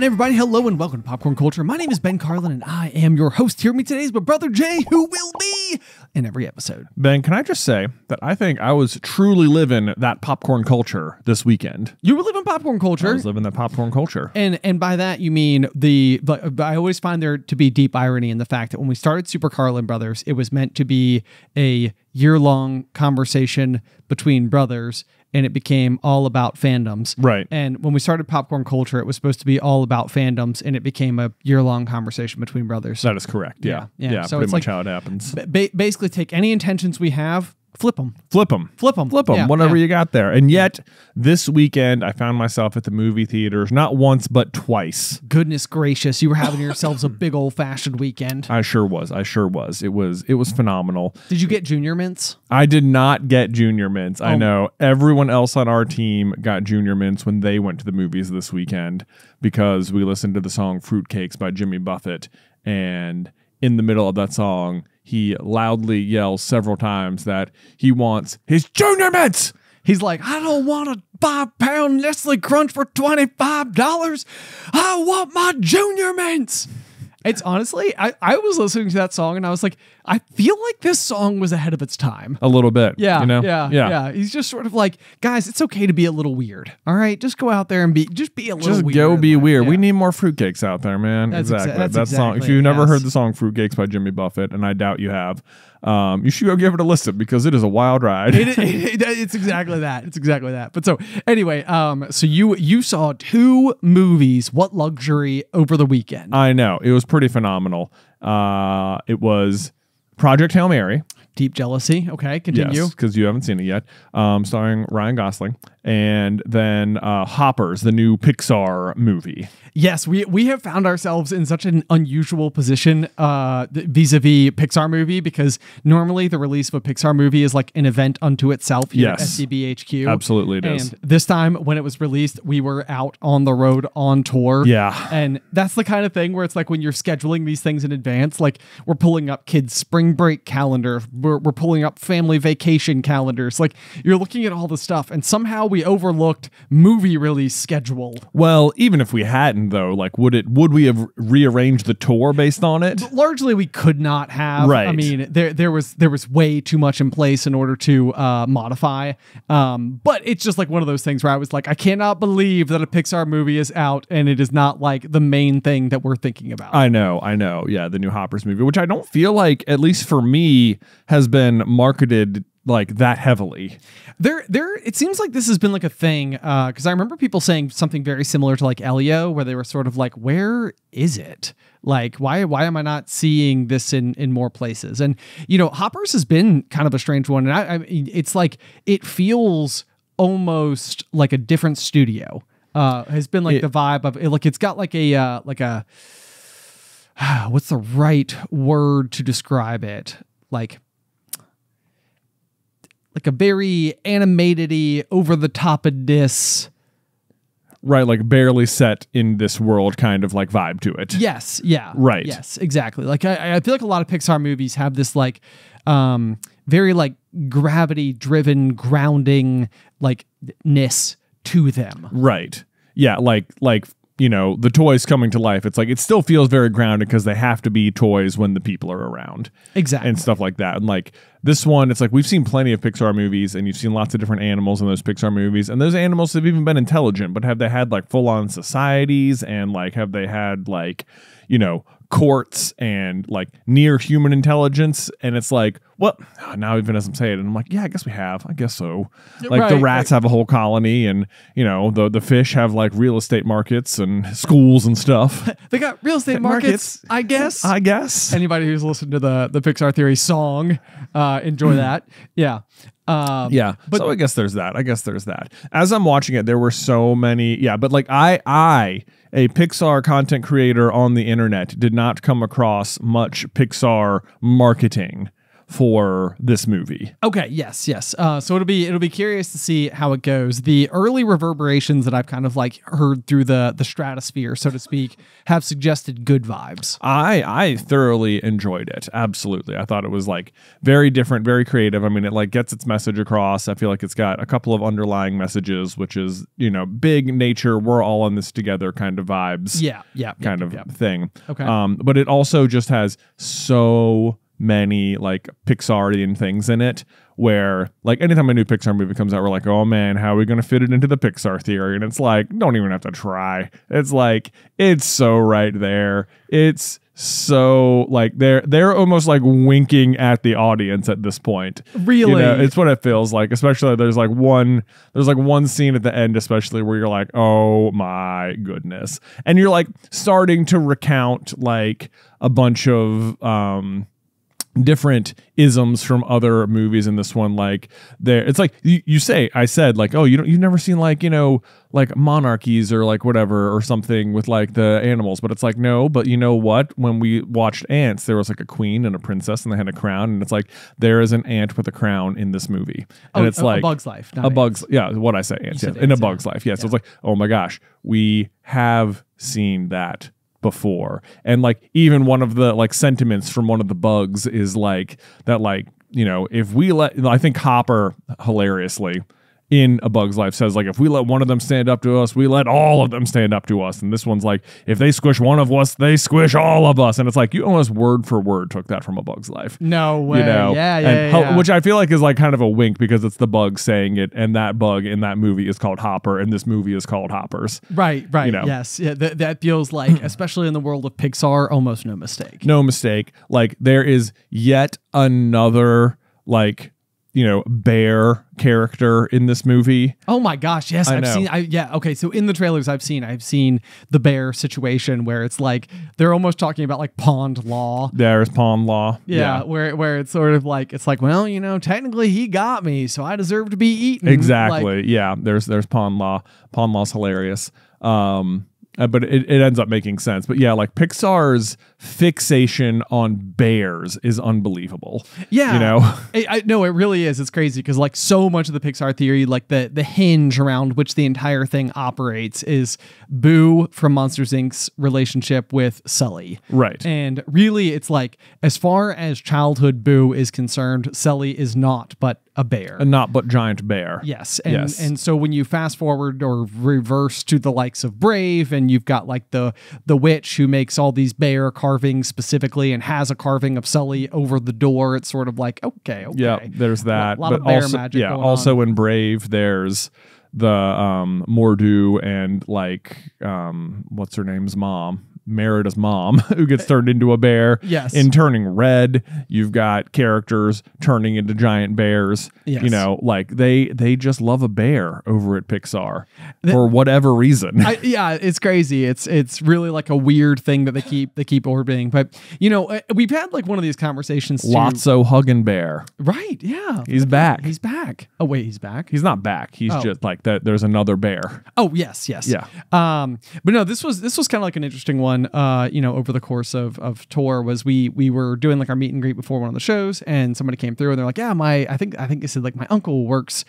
Everybody, hello and welcome to Popcorn Culture. My name is Ben Carlin and I am your host. Here with me today is my brother Jay, who will be in every episode. Ben, can I just say that I think I was truly living that popcorn culture this weekend? You were living popcorn culture. I was living that popcorn culture. And by that you mean I always find there to be deep irony in the fact that when we started Super Carlin Brothers, it was meant to be a year-long conversation between brothers, and it became all about fandoms. Right. And when we started Popcorn Culture, it was supposed to be all about fandoms, and it became a year-long conversation between brothers. That is correct. Yeah. So pretty it's much like, how it happens. Basically, take any intentions we have, flip them. Flip them. Yeah, whatever you got there. And yet, this weekend, I found myself at the movie theaters, not once, but twice. Goodness gracious, you were having yourselves a big old-fashioned weekend. I sure was. It was phenomenal. Did you get Junior Mints? I did not get Junior Mints. I know everyone else on our team got Junior Mints when they went to the movies this weekend because we listened to the song Fruitcakes by Jimmy Buffett, and in the middle of that song, he loudly yells several times that he wants his Junior Mints. He's like, I don't want a 5-pound Nestle Crunch for $25. I want my Junior Mints. It's honestly, I was listening to that song and I was like, I feel like this song was ahead of its time. A little bit. Yeah. You know? Yeah. He's just sort of like, guys, it's okay to be a little weird. All right. Just go out there and be a little weird. Just go be weird. Yeah. We need more fruitcakes out there, man. That's exactly. That song. If you've never heard the song Fruitcakes by Jimmy Buffett, and I doubt you have, you should go give it a listen because it is a wild ride. It's exactly that. It's exactly that. But so anyway, so you saw 2 movies. What luxury over the weekend? I know. It was pretty phenomenal. It was Project Hail Mary. Deep jealousy. Okay, continue. Yes, because you haven't seen it yet. Starring Ryan Gosling. And then Hoppers, the new Pixar movie. Yes, we have found ourselves in such an unusual position vis-a-vis Pixar movie, because normally the release of a Pixar movie is like an event unto itself here at SCBHQ. Absolutely it is. And this time when it was released, we were out on the road on tour. Yeah. And that's the kind of thing where it's like when you're scheduling these things in advance, like we're pulling up kids' spring break calendar, we're pulling up family vacation calendars. Like you're looking at all the stuff, and somehow we overlooked movie release schedule. Well, even if we hadn't, though, like would we have rearranged the tour based on it? Largely, we could not have. Right. I mean, there was way too much in place in order to modify. But it's just like one of those things where I was like, I cannot believe that a Pixar movie is out and it is not like the main thing that we're thinking about. I know. Yeah, the new Hoppers movie, which I don't feel like, at least for me, has been marketed like that heavily. It seems like this has been like a thing, because I remember people saying something very similar to like Elio, where they were sort of like, where is it? Like, why am I not seeing this in more places? And, you know, Hoppers has been kind of a strange one. And I mean, it's like, it feels almost like a different studio. Has been like the vibe of it. Like, it's got like a what's the right word to describe it? Like a very animated-y, over-the-top-ness. Right, like barely set in this world kind of like vibe to it. Yes, yeah. Right. Yes, exactly. Like I feel like a lot of Pixar movies have this like very like gravity-driven, grounding like ness to them. Right. Yeah, like you know, the toys coming to life. It's like it still feels very grounded because they have to be toys when the people are around. Exactly. And stuff like that. And like this one, it's like we've seen plenty of Pixar movies and you've seen lots of different animals in those Pixar movies. And those animals have even been intelligent, but have they had like full-on societies, and like have they had like, you know, courts and like near human intelligence? And it's like, well, now even as I'm saying it, and I'm like, yeah, I guess we have. I guess so. Like the rats have a whole colony, and you know, the fish have like real estate markets and schools and stuff. They got real estate markets, I guess. I guess. Anybody who's listened to the Pixar Theory song, enjoy that. Yeah. Yeah. But so I guess there's that. As I'm watching it, there were so many. Yeah. But like I, a Pixar content creator on the internet, did not come across much Pixar marketing for this movie. Okay, yes. So it'll be curious to see how it goes. The early reverberations that I've kind of like heard through the stratosphere, so to speak, have suggested good vibes. I thoroughly enjoyed it. Absolutely. I thought it was like very different, very creative. I mean, it like gets its message across. I feel like it's got a couple of underlying messages, which is, you know, big nature, we're all in this together kind of vibes. Kind of thing. Okay. But it also just has so many like Pixarian things in it where like anytime a new Pixar movie comes out, we're like, oh man, how are we going to fit it into the Pixar theory? And it's like, don't even have to try. It's like, it's so right there. It's so like they're almost like winking at the audience at this point. Really? You know, it's what it feels like. Especially there's like one scene at the end, especially where you're like, oh my goodness. And you're like starting to recount like a bunch of different isms from other movies in this one. Like there, it's like I said like, oh, you've never seen like, you know, like monarchies or like whatever or something with like the animals, but it's like, no, but you know what, when we watched Ants, there was like a queen and a princess and they had a crown, and it's like there is an ant with a crown in this movie, and it's like A Bug's Life, what I say, ants, in A Bug's Life, so it's like, oh my gosh, we have seen that before. And like even one of the like sentiments from one of the bugs is like that, like, you know, if we I think Hopper hilariously in A Bug's Life says like, if we let one of them stand up to us, we let all of them stand up to us. And this one's like, if they squish one of us, they squish all of us. And it's like, you almost word for word took that from A Bug's Life. No way. You know? Yeah. Which I feel like is like kind of a wink because it's the bug saying it, and that bug in that movie is called Hopper, and this movie is called Hoppers. Right. You know? Yes. Yeah, that feels like, especially in the world of Pixar, almost no mistake. No mistake. Like there is yet another like, you know, bear character in this movie. Oh my gosh, yes, I've seen. Okay, so in the trailers, I've seen the bear situation where it's like they're almost talking about like pond law. There's pond law. Yeah, where it's sort of like, it's like, well, you know, technically he got me, so I deserve to be eaten. Exactly. Like, yeah. There's pond law. Pond law's hilarious. But it ends up making sense. But yeah, like Pixar's fixation on bears is unbelievable. Yeah, you know, I no, it really is. It's crazy because like so much of the Pixar theory, like the hinge around which the entire thing operates is Boo from Monsters Inc.'s relationship with Sully. Right. And really, it's like, as far as childhood Boo is concerned, Sully is not but a bear. A not but giant bear. Yes. And so when you fast forward or reverse to the likes of Brave, and you've got like the witch who makes all these bear carvings specifically and has a carving of Sully over the door, it's sort of like, okay. Yeah, there's that. A lot of bear magic going also on. in Brave, there's the Mordu and like what's her name's mom, Merida's mom, who gets turned into a bear. Yes. In Turning Red, you've got characters turning into giant bears. Yes. You know, like they just love a bear over at Pixar for whatever reason. It's crazy. It's really like a weird thing that they keep orbiting. But you know, we've had like one of these conversations too. Lotso Huggin' Bear. Right. Yeah. He's back. He's back. Oh wait, he's back. He's not back. He's just like that. There's another bear. Oh yes. Yeah. But no, this was kind of like an interesting one. You know, over the course of tour, was we were doing like our meet and greet before one of the shows, and somebody came through and they're like, yeah, I think it said like my uncle worked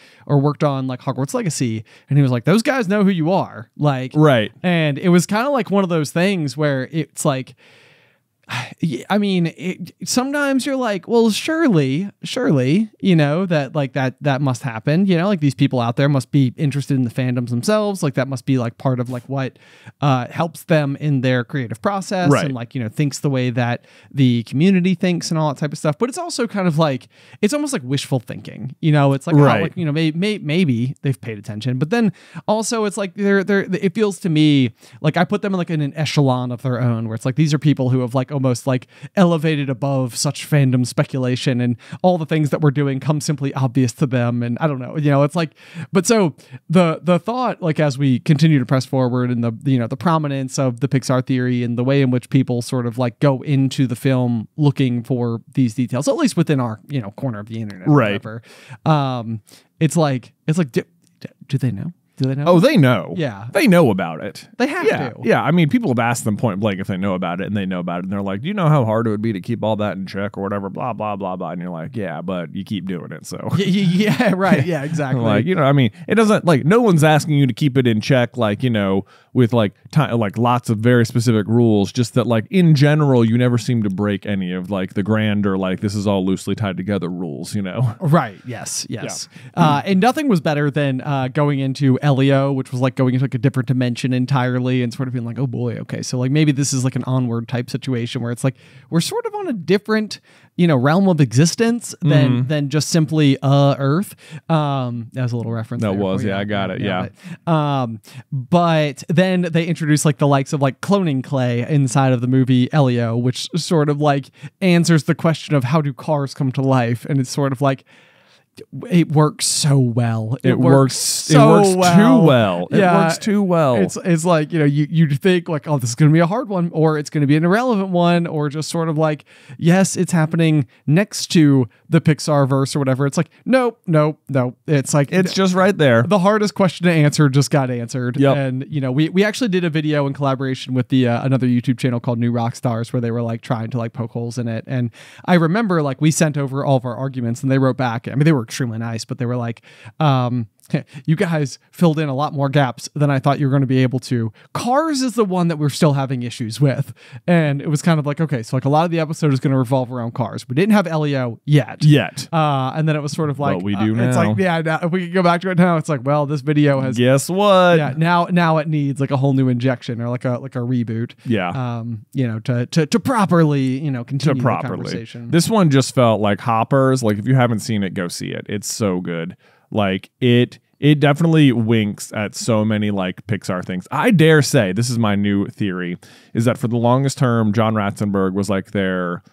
on like Hogwarts Legacy, and he was like, those guys know who you are, like, right. And it was kind of like one of those things where it's like, I mean, sometimes you're like, well, surely, you know, that like that must happen, you know, like these people out there must be interested in the fandoms themselves. Like that must be like part of like what helps them in their creative process, right. And like, you know, thinks the way that the community thinks and all that type of stuff. But it's also kind of like, it's almost like wishful thinking, you know, it's like, right. Oh, like, you know, maybe they've paid attention, but then also it's like it feels to me like I put them in like in an echelon of their own, where it's like, these are people who have like almost like elevated above such fandom speculation, and all the things that we're doing come simply obvious to them. And I don't know, you know, it's like, but so the thought, like, as we continue to press forward, and the, you know, the prominence of the Pixar theory and the way in which people sort of like go into the film looking for these details, at least within our, you know, corner of the internet, right. or whatever. It's like, do they know? Do they know? Oh, they know. Yeah. They know about it. They have yeah. to. Yeah. I mean, people have asked them point blank if they know about it, and they know about it. And they're like, do you know how hard it would be to keep all that in check or whatever, blah, blah, blah, blah. And you're like, yeah, but you keep doing it. So, yeah, right. Yeah, exactly. like, I mean, it doesn't, like, no one's asking you to keep it in check, like, with like lots of very specific rules, just that, like, in general, you never seem to break any of like the grander, like, this is all loosely tied together rules, Right. Yes. And nothing was better than going into Elio, which was like going into like a different dimension entirely and sort of being like, oh boy, okay, so like maybe this is like an Onward type situation where it's like we're sort of on a different realm of existence than just simply Earth. That was a little reference. That there was, for you. yeah, I got it. Yeah. But then they introduced like the likes of like cloning clay inside of the movie Elio, which sort of like answers the question of how do cars come to life, and it's sort of like it works so well. It works too well. It works too well. It's like, you think like, oh, this is going to be a hard one, or it's going to be an irrelevant one, or just sort of like, yes, it's happening next to the Pixar verse or whatever. It's like, nope. It's like, it's just right there. The hardest question to answer just got answered. Yep. And, we actually did a video in collaboration with the another YouTube channel called New Rockstars, where they were like trying to like poke holes in it. And I remember like we sent over all of our arguments and they wrote back. I mean, they were extremely nice, but they were like, you guys filled in a lot more gaps than I thought you were going to be able to. Cars is the one that we're still having issues with. And it was kind of like, okay, so like a lot of the episode is going to revolve around cars. We didn't have Elio yet. And then it was sort of like, well, we do now. It's like, yeah, now, if we can go back to it now, it's like, well, this video has, guess what? Yeah, now it needs like a whole new injection or like a reboot. Yeah. To properly, continue the conversation. This one just felt like Hoppers. Like, if you haven't seen it, go see it. It's so good. Like, it definitely winks at so many like Pixar things. I dare say, this is my new theory, is that for the longest term, John Ratzenberg was like their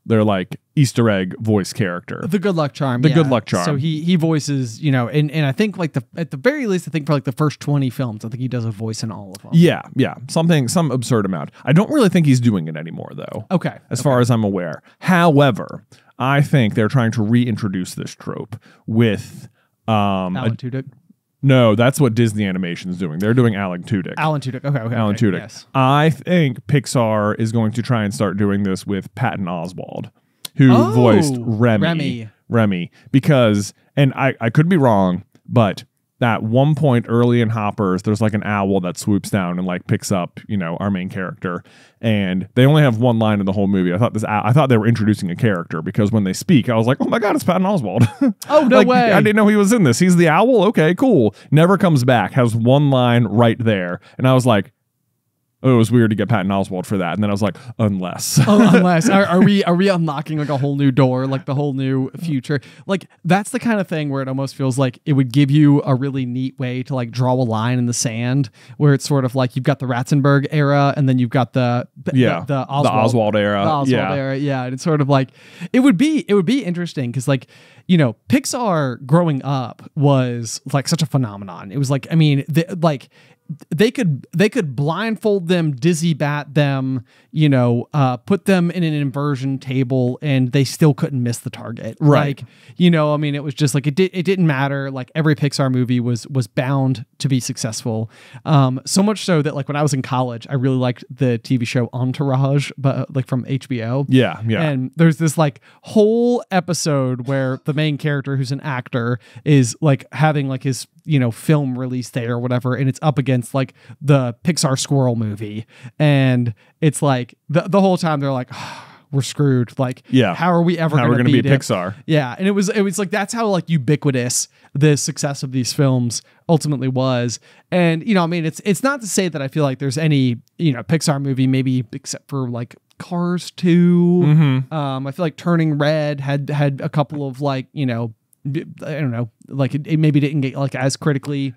like Easter egg voice character. The good luck charm. Good luck charm. So he voices, and I think like at the very least, I think for like the first 20 films, I think he does a voice in all of them. Yeah. Some absurd amount. I don't really think he's doing it anymore though. Okay. As far as I'm aware. However, I think they're trying to reintroduce this trope with Alan Tudyk. No, that's what Disney Animation is doing. They're doing Alan Tudyk. Alan Tudyk. Okay. Alan Tudyk. Yes. I think Pixar is going to try and start doing this with Patton Oswalt, who voiced Remy. Because, and I could be wrong, but at one point early in Hoppers, there's like an owl that swoops down and like picks up, our main character. And they only have one line in the whole movie. I thought they were introducing a character, because when they speak, I was like, oh my God, it's Patton Oswalt. Oh, no way. I didn't know he was in this. He's the owl. Okay, cool. Never comes back. Has one line right there. And I was like, oh, it was weird to get Patton Oswalt for that. And then I was like, unless. Are we unlocking like a whole new door, like the whole new future? Like, that's the kind of thing where it almost feels like it would give you a really neat way to like draw a line in the sand, where it's sort of like you've got the Ratzenberg era and then you've got the Oswalt era. The Oswalt era. Yeah. And it's sort of like, it would be interesting because like, Pixar growing up was like such a phenomenon. It was like, I mean, they could blindfold them, dizzy bat them, put them in an inversion table, and they still couldn't miss the target. Right. Like, I mean, it was just like it didn't matter. Like, every Pixar movie was bound to be successful. So much so that like when I was in college, I really liked the TV show Entourage, but like from HBO. Yeah. And there's this like whole episode where the main character, who's an actor, is like having like his film release there or whatever, and it's up against like the Pixar Squirrel movie, and it's like the whole time they're like, oh, we're screwed. Like, how are we ever going to be Pixar? Yeah, and it was like that's how like ubiquitous the success of these films ultimately was. And I mean, it's not to say that I feel like there's any Pixar movie, maybe except for like Cars 2. Mm-hmm. I feel like Turning Red had a couple of like I don't know, like it maybe didn't get like as critically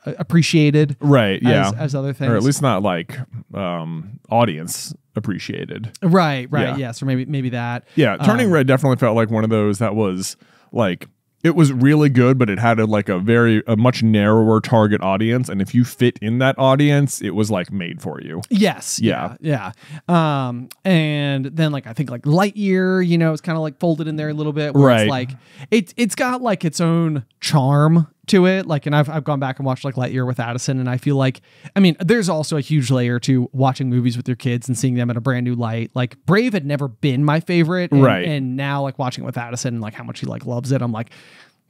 appreciated, right? Yeah, as other things, or at least not like audience appreciated. Right. Yes, or maybe that. Yeah, Turning Red definitely felt like one of those that was like it was really good, but it had a much narrower target audience, and if you fit in that audience, it was like made for you. Yes. Yeah. And then like I think like Lightyear, you know, it's kind of like folded in there a little bit. Where Right. It's like it's got like its own charm to it. Like, and I've gone back and watched like Lightyear with Addison, and I feel like, I mean, there's also a huge layer to watching movies with your kids and seeing them in a brand new light. Like Brave had never been my favorite, and, Right. And now like watching it with Addison and like how much he like loves it, I'm like,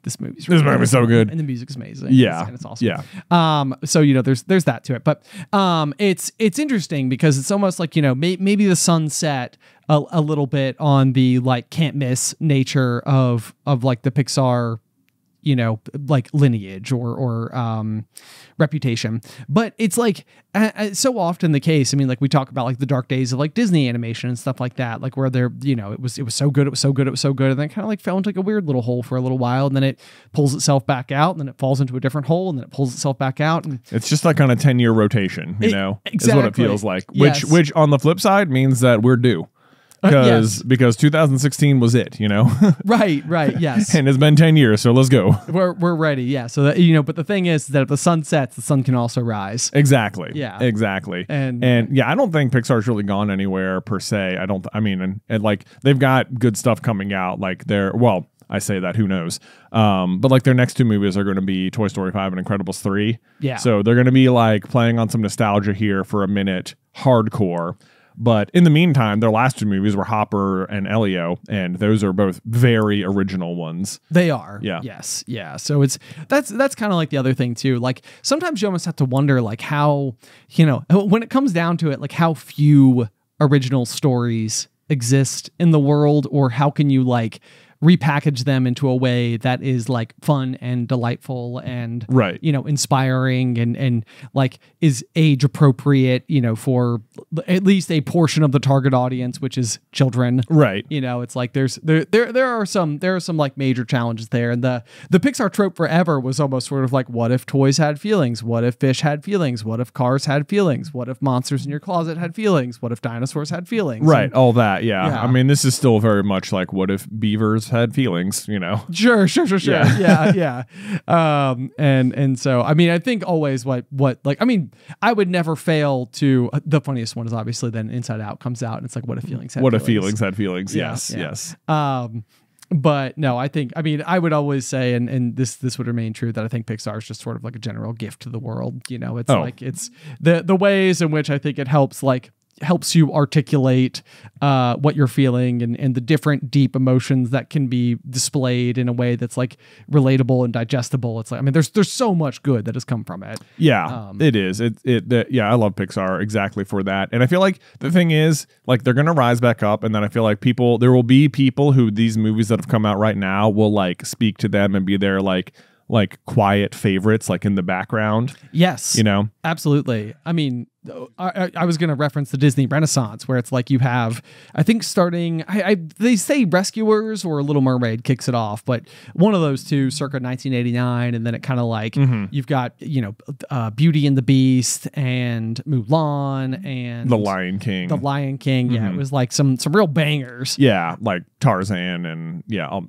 this movie's so good, and the music's amazing. Yeah, and it's awesome. Yeah. So you know, there's that to it, but it's interesting because it's almost like, you know, maybe the sun set a little bit on the like can't miss nature of like the Pixar, you know, like lineage or reputation. But it's like so often the case. I mean, like we talk about like the dark days of like Disney animation and stuff like that, like where they're, you know, it was so good, and then kind of like fell into like a weird little hole for a little while, and then it pulls itself back out, and then it falls into a different hole, and then it pulls itself back out, and it's just like on a 10-year rotation, you know, exactly. is what it feels like. Yes. Which on the flip side means that we're due. Because 2016 was it, you know? Right, yes. And it's been 10 years, so let's go. We're ready, yeah. So that, you know, but the thing is that if the sun sets, the sun can also rise. Exactly. Yeah. Exactly. And yeah, I don't think Pixar's really gone anywhere per se. And like they've got good stuff coming out. Like I say that, who knows? But like their next two movies are going to be Toy Story 5 and Incredibles 3. Yeah. So they're going to be like playing on some nostalgia here for a minute, hardcore. But in the meantime, their last two movies were Hopper and Elio, and those are both very original ones. They are. Yeah. Yes. Yeah. So that's kind of like the other thing too. Like sometimes you almost have to wonder like how, you know, when it comes down to it, like how few original stories exist in the world, or how can you like repackage them into a way that is like fun and delightful and right, you know, inspiring and like is age appropriate, you know, for at least a portion of the target audience, which is children. Right. You know, it's like there are some like major challenges there. And the Pixar trope forever was almost sort of like, what if toys had feelings? What if fish had feelings? What if cars had feelings? What if monsters in your closet had feelings? What if dinosaurs had feelings? Right. And, all that. Yeah. I mean, this is still very much like, what if beavers had feelings, you know? Sure. Yeah. And so, I mean, I think always what like, I mean, I would never fail to, the funniest one is obviously then Inside Out comes out and it's like, what if feelings had feelings? What if feelings had feelings? Yeah, Yes. yeah. Yes. But no, I think, I mean, I would always say, and this would remain true, that I think Pixar is just sort of like a general gift to the world. You know, it's like, it's the ways in which I think it helps you articulate what you're feeling and the different deep emotions that can be displayed in a way that's like relatable and digestible. It's like, I mean, there's so much good that has come from it. Yeah, it is. Yeah, I love Pixar exactly for that. And I feel like the thing is, like, they're going to rise back up. And then I feel like there will be people who these movies that have come out right now will like speak to them and be their like quiet favorites, like in the background. Yes. You know? Absolutely. I mean, I was going to reference the Disney Renaissance, where it's like you have, I think starting, they say Rescuers or Little Mermaid kicks it off, but one of those two circa 1989, and then it kind of like, you've got, you know, Beauty and the Beast and Mulan and The Lion King. Yeah, it was like some real bangers. Yeah, like Tarzan and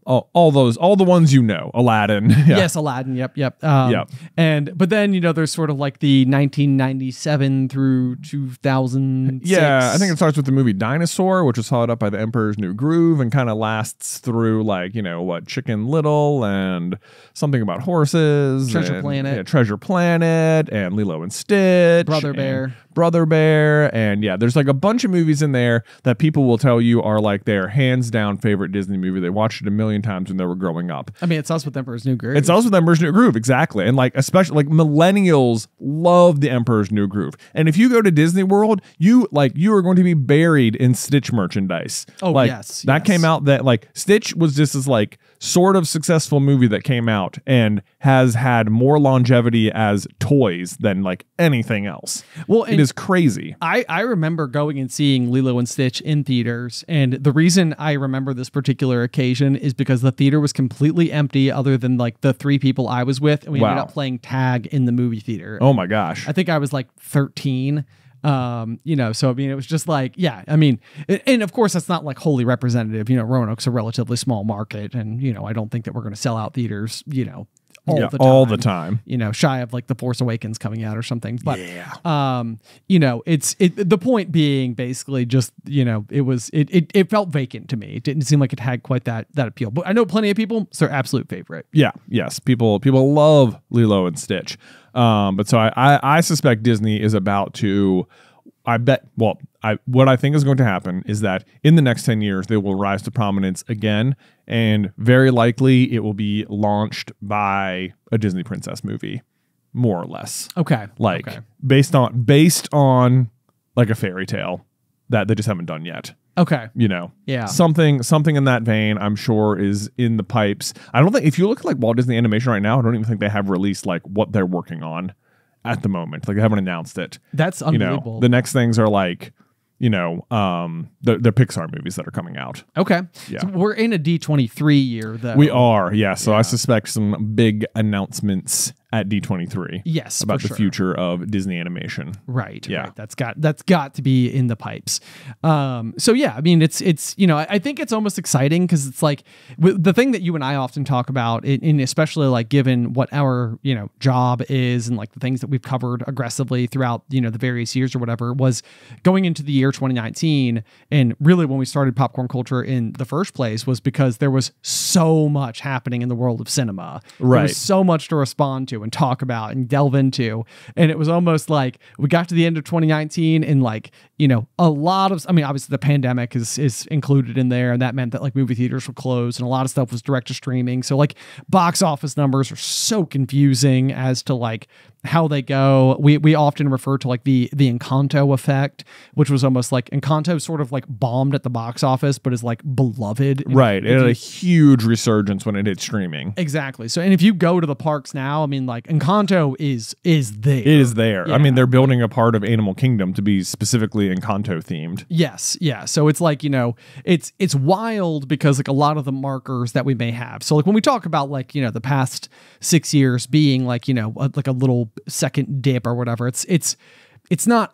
all the ones, you know, Aladdin. Yeah. Yes, Aladdin. Yep. But then, you know, there's sort of like the 1997 through 2006. Yeah, I think it starts with the movie Dinosaur, which was followed up by The Emperor's New Groove and kind of lasts through like, you know, what, Chicken Little and something about horses. Treasure Planet. Yeah, Treasure Planet and Lilo and Stitch. Brother Bear. And yeah, there's like a bunch of movies in there that people will tell you are like their hands down favorite Disney movie. They watched it a million times when they were growing up. I mean, it's also with Emperor's New Groove. It's also with Emperor's New Groove, exactly. And like, especially like millennials love the Emperor's New Groove. And if you go to Disney World, you are going to be buried in Stitch merchandise. Oh, like, yes. That came out that like Stitch was just this like sort of successful movie that came out and has had more longevity as toys than like anything else. Well, it is crazy. I remember going and seeing Lilo and Stitch in theaters, and the reason I remember this particular occasion is because the theater was completely empty other than like the three people I was with, and we ended up playing tag in the movie theater. Oh my gosh. I think I was like 13. You know, so I mean, it was just like, yeah, I mean, and of course that's not like wholly representative. You know, Roanoke's a relatively small market, and you know, I don't think that we're going to sell out theaters, you know, all the time, you know, shy of like The Force Awakens coming out or something. But you know, the point being basically just, you know, it felt vacant to me. It didn't seem like it had quite that appeal. But I know plenty of people, it's their absolute favorite. Yeah, yes, people love Lilo and Stitch. But so I suspect Disney is about to, what I think is going to happen is that in the next 10 years, they will rise to prominence again. And very likely it will be launched by a Disney princess movie, more or less. Okay. Like based on like a fairy tale that they just haven't done yet. Okay. You know, yeah, something in that vein, I'm sure is in the pipes. I don't think, if you look at like Walt Disney Animation right now, I don't even think they have released like what they're working on at the moment. Like they haven't announced it. That's unbelievable. You know, the next things are like, you know, the Pixar movies that are coming out. Okay. Yeah. So we're in a D23 year though. We are. Yeah. So I suspect some big announcements at D23. Yes, about the future of Disney animation. Right. Yeah. Right. That's got to be in the pipes. So yeah, I mean, it's you know, I think it's almost exciting because it's like the thing that you and I often talk about, in especially like given what our, you know, job is and like the things that we've covered aggressively throughout, you know, the various years or whatever, was going into the year 2019. And really when we started popcorn culture in the first place was because there was so much happening in the world of cinema. Right. There was so much to respond to and talk about and delve into. And it was almost like we got to the end of 2019 and like, you know, a lot of, I mean, obviously the pandemic is included in there. And that meant that like movie theaters were closed and a lot of stuff was direct to streaming. So like box office numbers are so confusing as to like how they go. We often refer to like the Encanto effect, which was almost like Encanto sort of like bombed at the box office, but is like beloved. Right. It had a huge resurgence when it hit streaming. Exactly. So, and if you go to the parks now, I mean, like Encanto is there. It is there. Yeah. I mean, they're building a part of Animal Kingdom to be specifically Encanto themed. Yes. Yeah. So it's like, you know, it's wild because like a lot of the markers that we may have. So like when we talk about like, you know, the past 6 years being like, you know, like a little second dip or whatever, it's not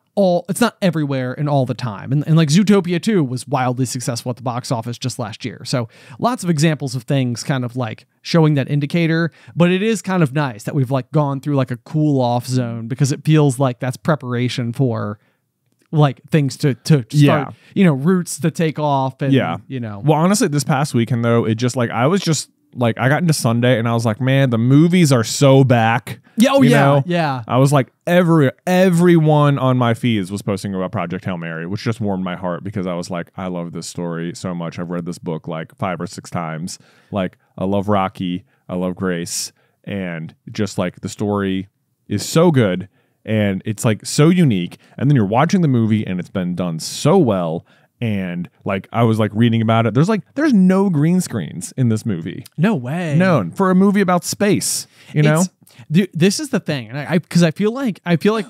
everywhere and all the time. And like Zootopia 2 was wildly successful at the box office just last year. So lots of examples of things kind of like showing that indicator, but it is kind of nice that we've like gone through like a cool off zone because it feels like that's preparation for like things to start, you know, roots to take off and, you know. Well, honestly, this past weekend though, it just like, I got into Sunday and I was like, man, the movies are so back. Yeah. Oh, you yeah. know? Yeah. I was like, everyone on my feeds was posting about Project Hail Mary, which just warmed my heart because I was like, I love this story so much. I've read this book like 5 or 6 times. Like, I love Rocky. I love Grace. And just like the story is so good and it's like so unique. And then you're watching the movie and it's been done so well. And like I was like reading about it. There's no green screens in this movie. No way. No, for a movie about space, you know? This is the thing, and because I feel like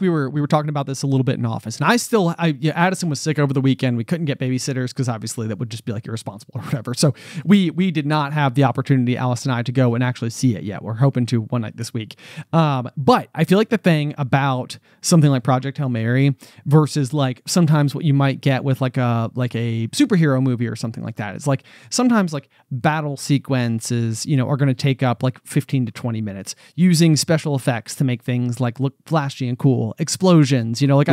we were talking about this a little bit in office, and Addison was sick over the weekend. We couldn't get babysitters because obviously that would just be like irresponsible or whatever. So we did not have the opportunity, Alice and I, to go and actually see it yet. We're hoping to one night this week. But I feel like the thing about something like Project Hail Mary versus like sometimes what you might get with like a superhero movie or something like that is like sometimes like battle sequences, you know, are going to take up like 15 to 20 minutes using special effects to make things like look flashy and cool, explosions, you know, like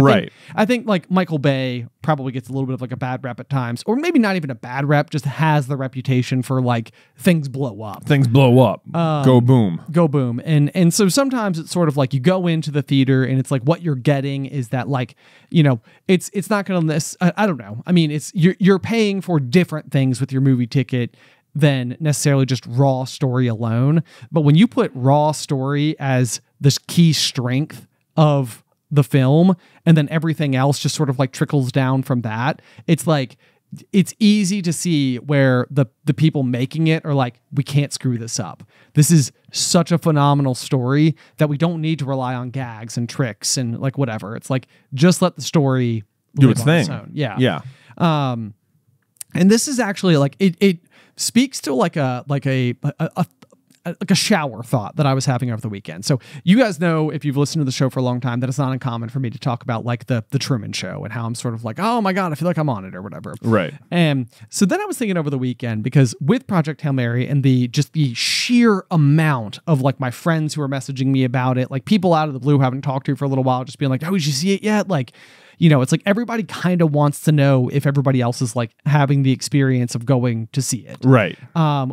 I think like Michael Bay probably gets a little bit of like a bad rep at times, or maybe not even a bad rep, just has the reputation for like things blow up. Go boom. And so sometimes it's sort of like you go into the theater and it's like what you're getting is that like, you know, it's not going to, I don't know. I mean, it's you're paying for different things with your movie ticket than necessarily just raw story alone. But when you put raw story as this key strength of the film, and then everything else just sort of like trickles down from that, it's like, it's easy to see where the people making it are like, we can't screw this up. This is such a phenomenal story that we don't need to rely on gags and tricks and like whatever. It's like, just let the story do its thing. Yeah. And this is actually like, it speaks to like a like a shower thought that I was having over the weekend. So you guys know, if you've listened to the show for a long time, that it's not uncommon for me to talk about like the Truman Show and how I'm sort of like, oh my God, I feel like I'm on it or whatever. Right. And so then I was thinking over the weekend, because with Project Hail Mary and the sheer amount of like my friends who are messaging me about it, like people out of the blue who I haven't talked to for a little while, just being like, oh, did you see it yet? Like, you know, it's like everybody kind of wants to know if everybody else is like having the experience of going to see it. Right.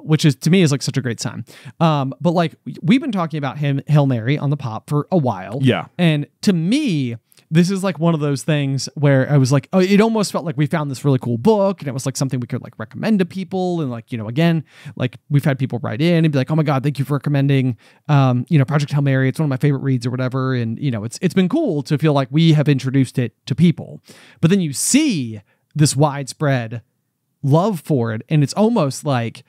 Which is, to me, is like such a great sign. But like we've been talking about Hail Mary on the pop for a while. Yeah. And to me, this is like one of those things where I was like, oh, it almost felt like we found this really cool book and it was like something we could like recommend to people. And like, you know, again, like we've had people write in and be like, oh my God, thank you for recommending, you know, Project Hail Mary. It's one of my favorite reads or whatever. And, you know, it's been cool to feel like we have introduced it to people. But then you see this widespread love for it. And it's almost like,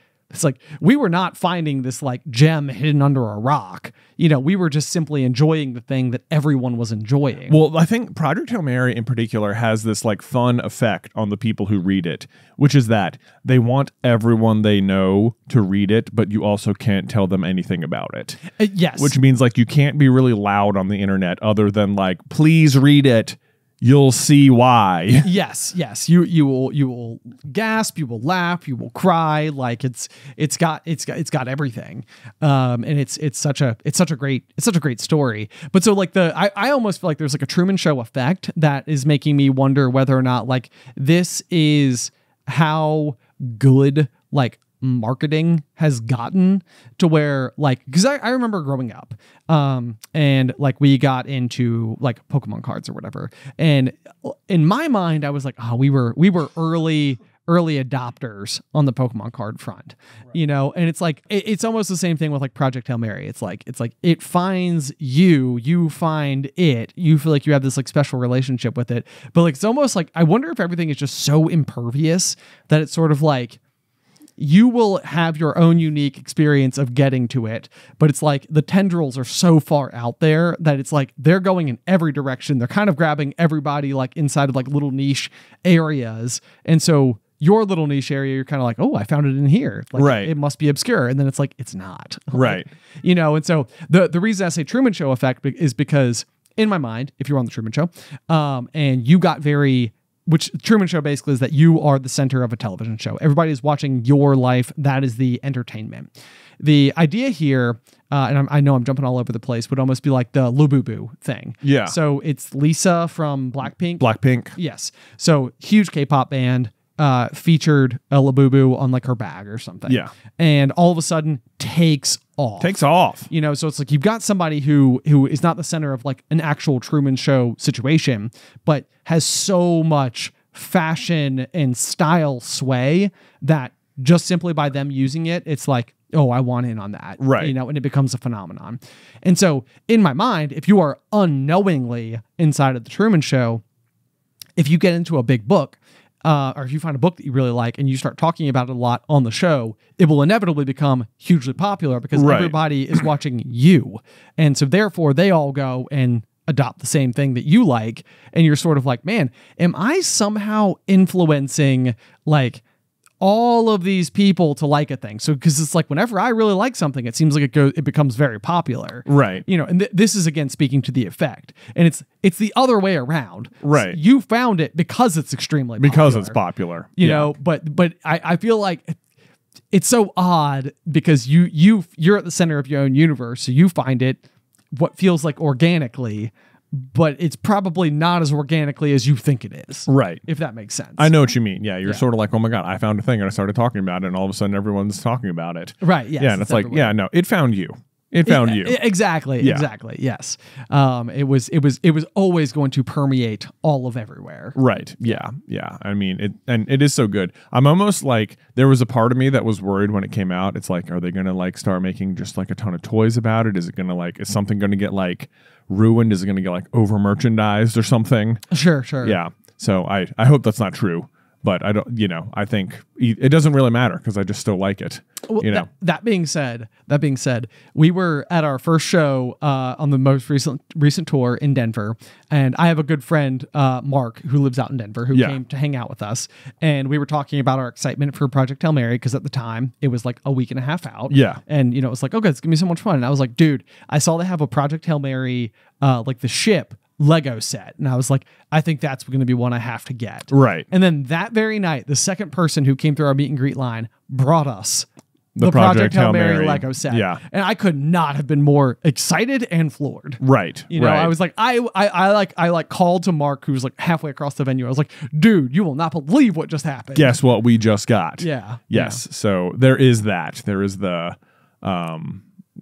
we were not finding this like gem hidden under a rock. You know, we were just simply enjoying the thing that everyone was enjoying. Well, I think Project Hail Mary in particular has this like fun effect on the people who read it, which is that they want everyone they know to read it, but you also can't tell them anything about it. Yes. Which means like you can't be really loud on the internet other than like, please read it. You'll see why. Yes. You will gasp, you will laugh, you will cry. Like it's got everything. And it's such a great story. But so like I almost feel like there's like a Truman Show effect that is making me wonder whether or not like this is how good like marketing has gotten, to where like, because I remember growing up and like we got into like Pokemon cards or whatever, and in my mind I was like, oh, we were early adopters on the Pokemon card front, right. You know, and it's like it's almost the same thing with like Project Hail Mary. It's like it finds you find it, you feel like you have this like special relationship with it, but like it's almost like I wonder if everything is just so impervious that it's sort of like you will have your own unique experience of getting to it, but it's like the tendrils are so far out there that it's like they're going in every direction. They're kind of grabbing everybody like inside of like little niche areas. And so your little niche area, you're kind of like, oh, I found it in here. Like, right. It must be obscure. And then it's like, it's not. Right. Like, you know, and so the reason I say Truman Show effect is because in my mind, if you're on the Truman Show, and you got which Truman Show basically is that you are the center of a television show. Everybody is watching your life. That is the entertainment. The idea here, and I know I'm jumping all over the place, would almost be like the Labubu thing. Yeah. So it's Lisa from Blackpink. Blackpink. Yes. So huge K-pop band, featured a Labubu on like her bag or something. Yeah. And all of a sudden takes off. You know, so it's like you've got somebody who is not the center of like an actual Truman Show situation, but has so much fashion and style sway that just simply by them using it, it's like, oh, I want in on that. Right. You know, and it becomes a phenomenon. And so in my mind, if you are unknowingly inside of the Truman Show, if you get into a big book, or if you find a book that you really like and you start talking about it a lot on the show, it will inevitably become hugely popular because everybody is watching you. And so therefore they all go and adopt the same thing that you like. And you're sort of like, man, am I somehow influencing like all of these people to like a thing? So, because it's like whenever I really like something, it seems like it becomes very popular, right? You know, and this is again speaking to the effect, and it's the other way around, right? So you found it because it's extremely popular, you know. But I feel like it's so odd because you're at the center of your own universe, so you find it what feels like organically. But it's probably not as organically as you think it is. Right. If that makes sense. I know what you mean. Yeah. You're sort of like, oh my God, I found a thing and I started talking about it and all of a sudden everyone's talking about it. Right. Yes, yeah. And it's like, yeah, no, it found you. It found you. Exactly. Yeah. Exactly. Yes. It was always going to permeate all of everywhere. Right. Yeah. Yeah. I mean, it is so good. I'm almost like, there was a part of me that was worried when it came out. It's like, are they going to like start making just like a ton of toys about it? Is it going to like, is something going to get like ruined? Is it going to get like over merchandised or something? Sure. Yeah. So I hope that's not true. But I don't, I think it doesn't really matter because I just still like it. Well, that being said, we were at our first show on the most recent tour in Denver, and I have a good friend, Mark, who lives out in Denver, who came to hang out with us, and we were talking about our excitement for Project Hail Mary because at the time it was like a week and a half out. Yeah, and it was like, okay, it's gonna be so much fun. And I was like, dude, I saw they have a Project Hail Mary, like the ship Lego set, and I was like, I think that's going to be one I have to get. Right. And then that very night, the second person who came through our meet and greet line brought us the Project Hail Mary Lego set. Yeah. And I could not have been more excited and floored. Right. I was like, I called to Mark, who was like halfway across the venue. I was like, dude, you will not believe what just happened. Guess what we just got. Yeah. Yes. Yeah. So there is that. There is the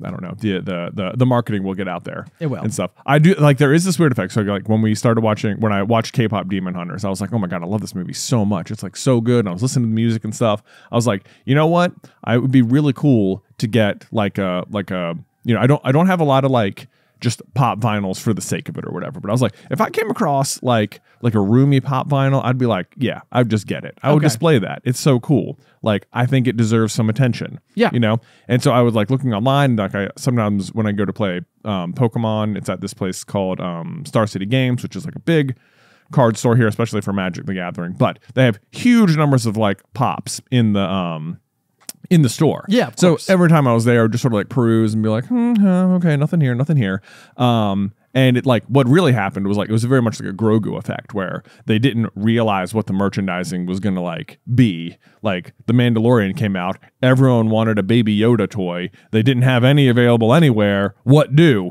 I don't know, the marketing will get out there. It will. And stuff. I do like, there is this weird effect. So like when I watched K-pop Demon Hunters, I was like, oh my God, I love this movie so much. It's like so good. And I was listening to the music and stuff. I was like, you know what? It would be really cool to get I don't have a lot of like just pop vinyls for the sake of it or whatever. But I was like, if I came across like a roomy pop vinyl, I'd be like, yeah, I'd just get it. I would display that. It's so cool. Like, I think it deserves some attention. Yeah. And so I was like looking online, like sometimes when I go to play Pokemon, it's at this place called Star City Games, which is like a big card store here, especially for Magic the Gathering. But they have huge numbers of like pops in the store. Yeah, of so course. Every time I was there, I would just sort of like peruse and be like, okay, nothing here. And it like what really happened was like it was very much like a Grogu effect where they didn't realize what the merchandising was gonna like be. Like the Mandalorian came out, everyone wanted a Baby Yoda toy. They didn't have any available anywhere. What do?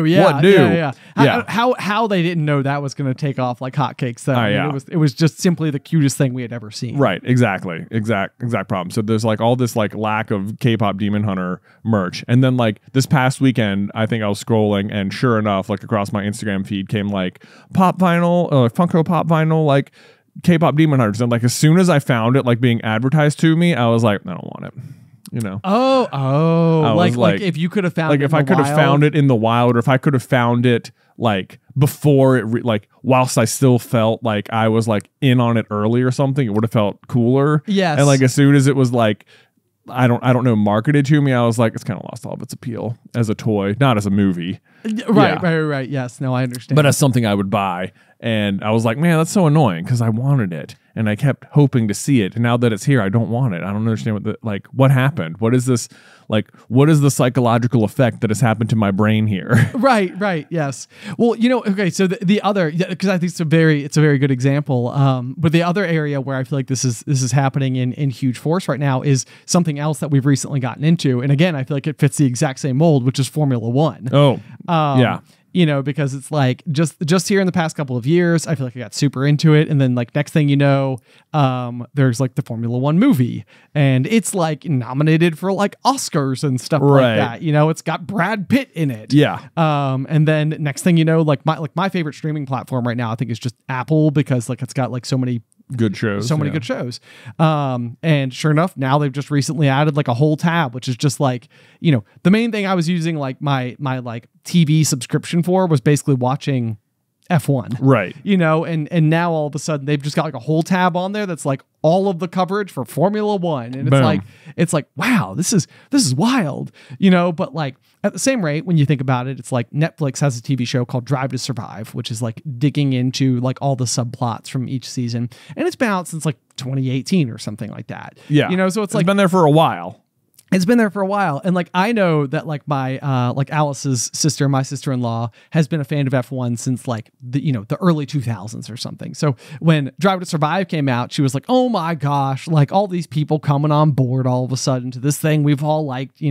Yeah. How they didn't know that was gonna take off like hotcakes though. It was just simply the cutest thing we had ever seen. Right, exactly. Exact problem. So there's like all this like lack of K-pop Demon Hunter merch. And then like this past weekend, I think I was scrolling and sure enough, like across my Instagram feed came like pop vinyl, Funko Pop vinyl, like K-pop Demon Hunters. And like as soon as I found it like being advertised to me, I was like, I don't want it. Like if you could have found like it if I could have found it in the wild, or if I could have found it like before it like whilst I still felt like I was like in on it early or something, it would have felt cooler. Yes. And like as soon as it was like I don't know, marketed to me, I was like, it's kind of lost all of its appeal as a toy, not as a movie. Right. Yes. No, I understand. But as something I would buy. And I was like, man, that's so annoying because I wanted it. And I kept hoping to see it. And now that it's here, I don't want it. I don't understand what happened. What is this? Like, what is the psychological effect that has happened to my brain here? Right. Yes. Well, okay. So the other, because I think it's a very good example. But the other area where I feel like this is happening in huge force right now is something else that we've recently gotten into. And again, I feel like it fits the exact same mold, which is Formula One. Oh, yeah. Because it's like just here in the past couple of years, I feel like I got super into it. And then like next thing you know, there's like the Formula One movie and it's like nominated for like Oscars and stuff like that. It's got Brad Pitt in it. Yeah. And then next thing you know, like my favorite streaming platform right now, I think is just Apple because like it's got like so many good shows. So many good shows. And sure enough, now they've just recently added like a whole tab, which is just like, the main thing I was using like my like TV subscription for was basically watching F1. Right. And now all of a sudden they've just got like a whole tab on there that's like all of the coverage for Formula One. And it's like, wow, this is wild, but like at the same rate, when you think about it, it's like Netflix has a TV show called Drive to Survive, which is like digging into like all the subplots from each season. And it's been out since like 2018 or something like that. Yeah. So it's like been there for a while. It's been there for a while. And like, I know that like my, like Alice's sister, my sister-in-law has been a fan of F1 since like the early 2000s or something. So when Drive to Survive came out, she was like, oh my gosh, like all these people coming on board all of a sudden to this thing we've all liked,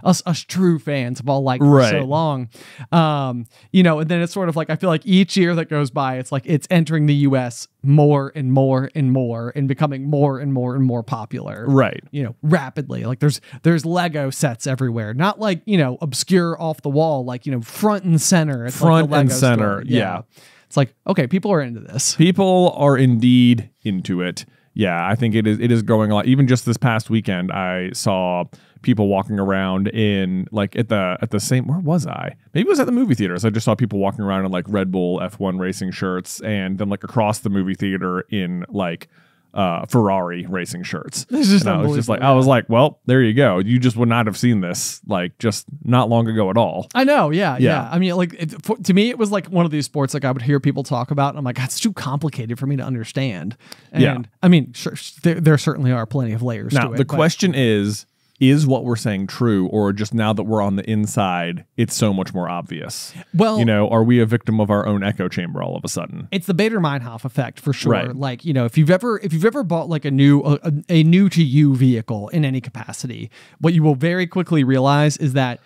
us true fans have all liked for so long. And then it's sort of like, I feel like each year that goes by, it's like, it's entering the US more and more and more and becoming more and more and more popular. Right. Rapidly. Like there's Lego sets everywhere, not like, obscure off the wall, like, front and center. It's front like and center. Yeah. It's like, okay, people are into this. People are indeed into it. Yeah. I think it is going a lot. Even just this past weekend, I saw people walking around in like at the same, where was I? Maybe it was at the movie theaters. I just saw people walking around in like Red Bull F1 racing shirts, and then like across the movie theater in like Ferrari racing shirts. It's just and I was just like, unbelievable, I was like, well, there you go. You just would not have seen this like just not long ago at all. I know, yeah. Yeah. I mean, like to me, it was like one of these sports like I would hear people talk about, and I'm like, it's too complicated for me to understand. And Yeah. I mean, sure, there certainly are plenty of layers Now to it. the question is what we're saying true, or just now that we're on the inside, it's so much more obvious? Well, You know, are we a victim of our own echo chamber all of a sudden? it's the Bader-Meinhof effect for sure. Right. Like, you know, if you've ever bought like a new to you vehicle in any capacity, what you will very quickly realize is that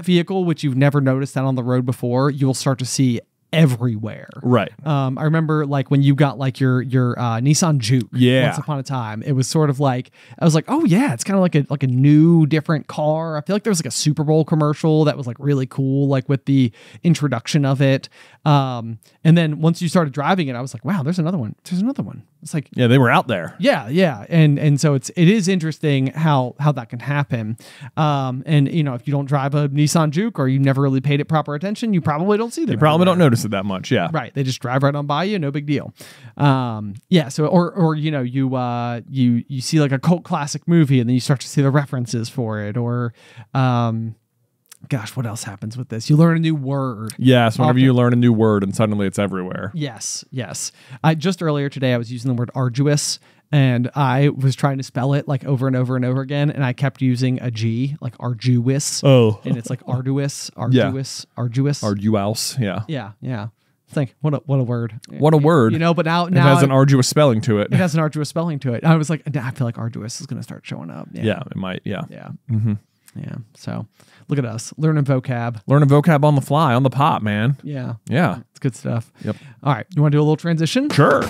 vehicle, which you've never noticed out on the road before, you will start to see everywhere. Right. I remember like when you got like your Nissan Juke. Yeah. Once upon a time, it was sort of like I was like, oh yeah, it's kind of like a new different car. I feel like there was like a Super Bowl commercial that was like really cool, like with the introduction of it. And then once you started driving it, I was like, wow, there's another one. There's another one. It's like, Yeah, they were out there. yeah. And so it is interesting how that can happen. And you know, if you don't drive a Nissan Juke or you never really paid it proper attention, you probably don't see them. You probably don't everywhere. notice it that much. Yeah. Right. They just drive right on by you. No big deal. Yeah. So, or, you know, you see like a cult classic movie and then you start to see the references for it. Or, gosh, what else happens with this? You learn a new word. Yeah. So whenever Often- you learn a new word and suddenly it's everywhere. Yes. I just earlier today, I was using the word arduous and I was trying to spell it like over and over and over again. And I kept using a G, like arduous. Oh. And it's like arduous. Arduous. Yeah. Yeah. Think what a word. What a word. You know, but now It has an arduous spelling to it. it has an arduous spelling to it. I was like, I feel like arduous is going to start showing up. Yeah, it might. Yeah. Yeah. Mm-hmm. Yeah. So look at us learning vocab. Learning vocab on the fly, on the pop, man. Yeah. Yeah. It's good stuff. Yep. All right. You want to do a little transition? Sure.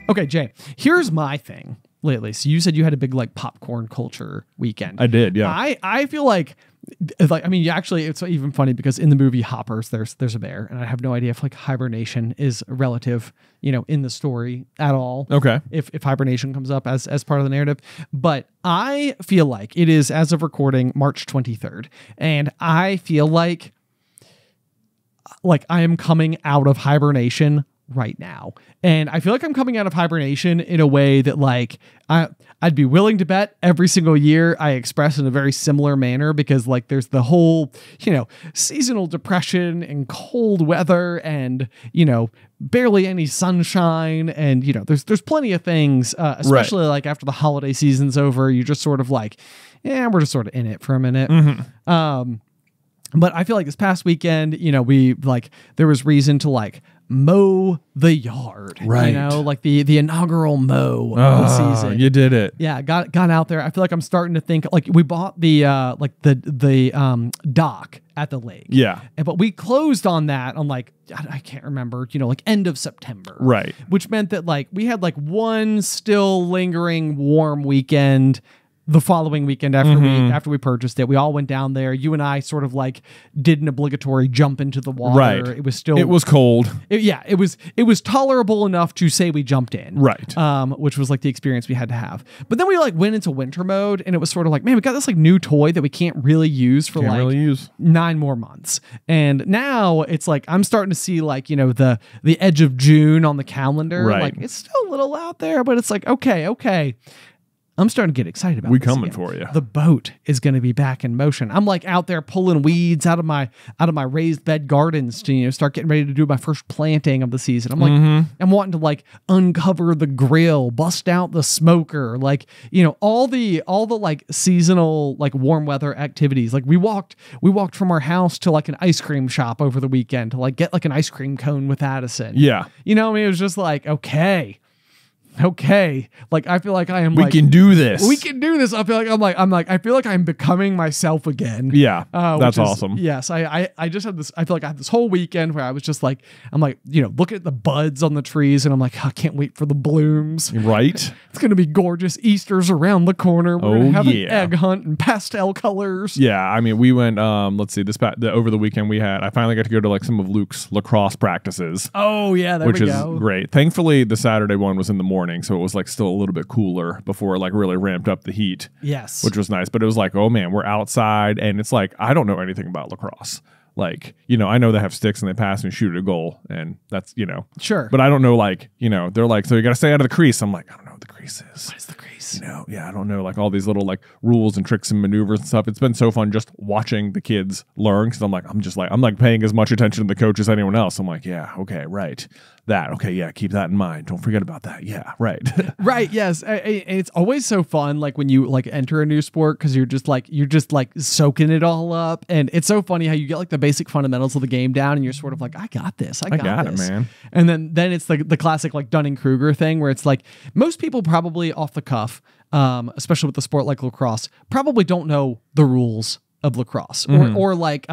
Okay, Jay, here's my thing lately. So you said you had a big like popcorn culture weekend. I did. Yeah. I feel like I mean, actually, it's even funny because in the movie Hoppers, there's a bear, and I have no idea if like hibernation is relative, you know, in the story at all. Okay. If hibernation comes up as part of the narrative, but I feel like it is, as of recording, March 23rd, and I feel like I am coming out of hibernation right now. And I feel like I'm coming out of hibernation in a way that like I'd be willing to bet every single year I express in a very similar manner, because like there's the whole, you know, seasonal depression and cold weather and, you know, barely any sunshine. And, you know, there's plenty of things, especially like after the holiday season's over, you're just sort of like, yeah, we're just sort of in it for a minute. Mm-hmm. But I feel like this past weekend, you know, there was reason to like mow the yard, Right. You know, like the inaugural mow of the season. You did it. Yeah, got out there. I feel like I'm starting to think like we bought the dock at the lake. Yeah. But we closed on that on like, I can't remember, you know, like end of September. Right. Which meant that like we had like one still lingering warm weekend the following weekend after we purchased it. We all went down there. You and I sort of like did an obligatory jump into the water. Right. It was cold. It was tolerable enough to say we jumped in. Right. Which was like the experience we had to have. But then we like went into winter mode, and it was sort of like, man, we got this like new toy that we can't really use for 9 more months. And now it's like I'm starting to see like, you know, the edge of June on the calendar. Right. Like it's still a little out there, but it's like, okay. I'm starting to get excited about We this coming again. for you. The boat is going to be back in motion. I'm like out there pulling weeds out of my raised bed gardens to, you know, start getting ready to do my first planting of the season. I'm like, I'm wanting to like uncover the grill, bust out the smoker, like, you know, all the like seasonal like warm weather activities. Like we walked from our house to like an ice cream shop over the weekend to like get like an ice cream cone with Addison. Yeah. You know, I mean, it was just like, okay. Like I feel like I am. We can do this. We can do this. I feel like I feel like I'm becoming myself again. Yeah. That's awesome. Yes. I just had this. I feel like I had this whole weekend where I was just like, I'm like, you know, looking at the buds on the trees, and I'm like, I can't wait for the blooms. Right. It's gonna be gorgeous. Easter's around the corner. We're gonna have an yeah. egg hunt and pastel colors. Yeah. I mean, we went. Let's see. Over the weekend I finally got to go to like some of Luke's lacrosse practices. Oh yeah, there we which is go. great. Thankfully, the Saturday one was in the morning, so it was like still a little bit cooler before it like really ramped up the heat. Yes. Which was nice. But it was like, oh man, we're outside, and it's like I don't know anything about lacrosse. like, you know, I know they have sticks and they pass and shoot at a goal, and that's, you know, Sure. but I don't know, like, you know, they're like, so you got to stay out of the crease. I'm like, I don't know what the crease is. What is the crease? You know, yeah, I don't know, like all these little like rules and tricks and maneuvers and stuff. It's been so fun just watching the kids learn, because I'm like paying as much attention to the coach as anyone else. I'm like, yeah, okay, right. That, okay, yeah, keep that in mind. Don't forget about that. Yeah, right. Right. Yes. It's always so fun, like when you like enter a new sport, because you're just like soaking it all up, and it's so funny how you get like the basic fundamentals of the game down, and you're sort of like, I got this. I got this. it, Man. And then it's the classic like Dunning-Kruger thing, where it's like most people probably off the cuff, especially with the sport like lacrosse, probably don't know the rules of lacrosse, or like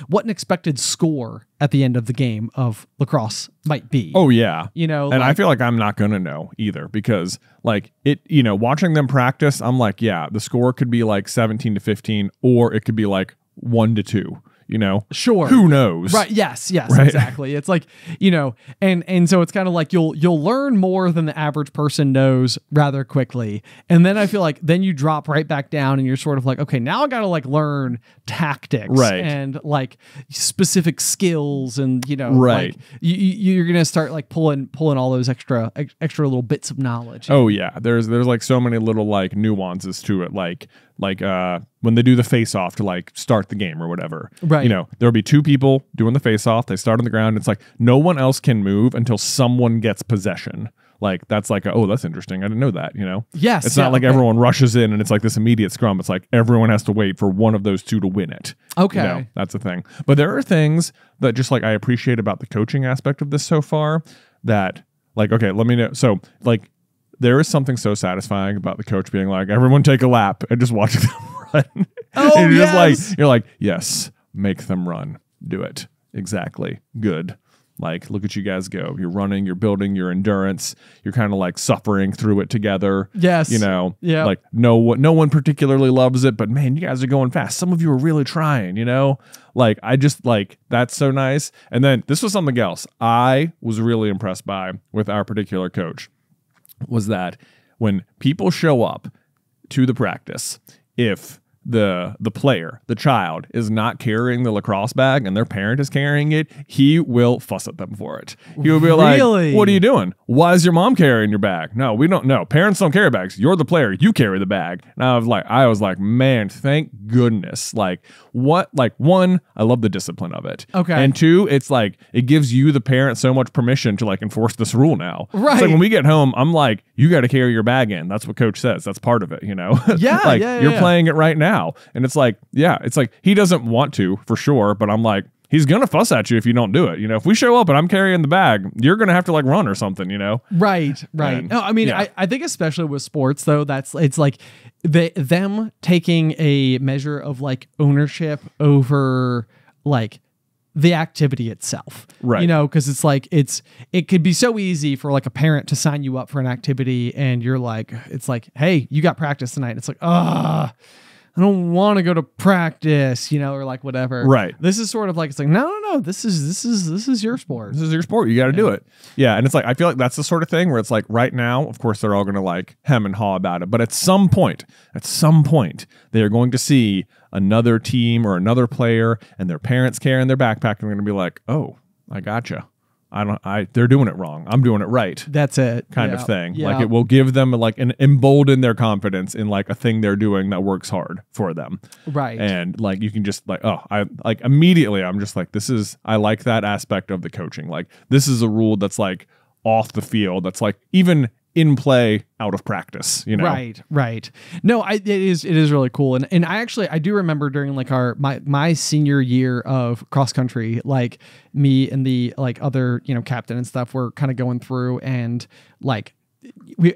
what an expected score at the end of the game of lacrosse might be. Oh yeah. You know, and like, I feel like I'm not gonna know either, because like it, you know, watching them practice, I'm like, yeah, the score could be like 17-15, or it could be like 1-2. You know, sure. Who knows? Right. Yes. Right? Exactly. It's like, you know, and so it's kind of like you'll learn more than the average person knows rather quickly. And then I feel like then you drop right back down, and you're sort of like, okay, now I got to like learn tactics, right, and like specific skills, and, you know, right. like you're going to start like pulling all those extra little bits of knowledge. Oh yeah. There's like so many little like nuances to it. Like when they do the face off to like start the game or whatever, right? You know, there'll be two people doing the face off. They start on the ground. It's like no one else can move until someone gets possession. Like that's like, oh, that's interesting. I didn't know that, you know? Yes. It's not like everyone rushes in and it's like this immediate scrum. It's like everyone has to wait for one of those two to win it. Okay. You know, that's the thing. But there are things that just like I appreciate about the coaching aspect of this so far that like, okay, let me know. So like there is something so satisfying about the coach being like, everyone take a lap, and just watching them run. Oh, and you're yes. just like, you're like, yes, make them run. Do it. Exactly. Good. Like, look at you guys go. You're running, you're building your endurance. You're kind of like suffering through it together. Yes. You know, yeah. Like no one particularly loves it, but man, you guys are going fast. Some of you are really trying, you know, like I just like, that's so nice. And then this was something else I was really impressed by with our particular coach, was that when people show up to the practice, if the player, the child, is not carrying the lacrosse bag and their parent is carrying it, he will fuss at them for it. He will be like, what are you doing? Why is your mom carrying your bag? No, we don't know. Parents don't carry bags. You're the player. You carry the bag. And I was like, man, thank goodness. Like what, like one, I love the discipline of it. Okay. And two, it's like, it gives you, the parent, so much permission to like enforce this rule now. Right. It's like when we get home, I'm like, you got to carry your bag in. That's what coach says. That's part of it, you know? Yeah. Like you're yeah. playing it right now. And it's like, yeah, it's like he doesn't want to for sure, but I'm like, he's gonna fuss at you if you don't do it. You know, if we show up and I'm carrying the bag, you're gonna have to like run or something, you know? Right. And, no, I mean, yeah. I think especially with sports though, it's like them taking a measure of like ownership over like the activity itself, right? You know, because it's like it could be so easy for like a parent to sign you up for an activity, and you're like, it's like, hey, you got practice tonight. It's like, I don't want to go to practice, you know, or like whatever. Right. This is sort of like, it's like, no, this is your sport. This is your sport. You got to do it. Yeah. And it's like, I feel like that's the sort of thing where it's like right now, of course, they're all going to like hem and haw about it. But at some point, they are going to see another team or another player and their parents carrying their backpack, and they're going to be like, oh, I gotcha. They're doing it wrong. I'm doing it right. That's it. Kind of thing. Yeah. Like it will give them like an embolden their confidence in like a thing they're doing that works hard for them. Right. And like, you can just like, I like immediately, I'm just like, I like that aspect of the coaching. Like this is a rule that's like off the field. That's like even in play out of practice, you know? Right. No, it is really cool. And I do remember during like my senior year of cross country, like me and the like other, you know, captain and stuff were kind of going through, and like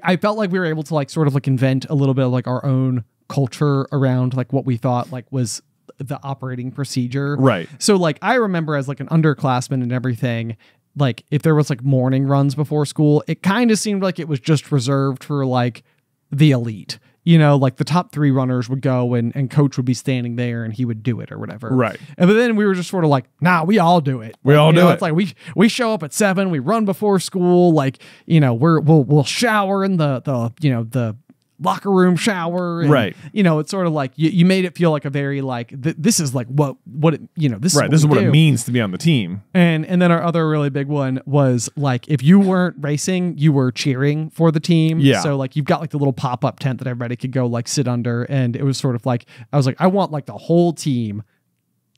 I felt like we were able to like sort of like invent a little bit of like our own culture around like what we thought like was the operating procedure. Right. So like I remember as like an underclassman and everything, like if there was like morning runs before school, it kind of seemed like it was just reserved for like the elite, you know, like the top 3 runners would go and coach would be standing there and he would do it or whatever. Right. And but then we were just sort of like, nah, we all do it. We all do it. It's like we show up at 7, we run before school. Like, you know, we'll shower in the locker room shower. And, right. You know, it's sort of like you made it feel like a very like this is like what it, you know, this right. This is what it means to be on the team. And then our other really big one was like if you weren't racing, you were cheering for the team. Yeah. So like you've got like the little pop-up tent that everybody could go like sit under, and it was sort of like I was like I want like the whole team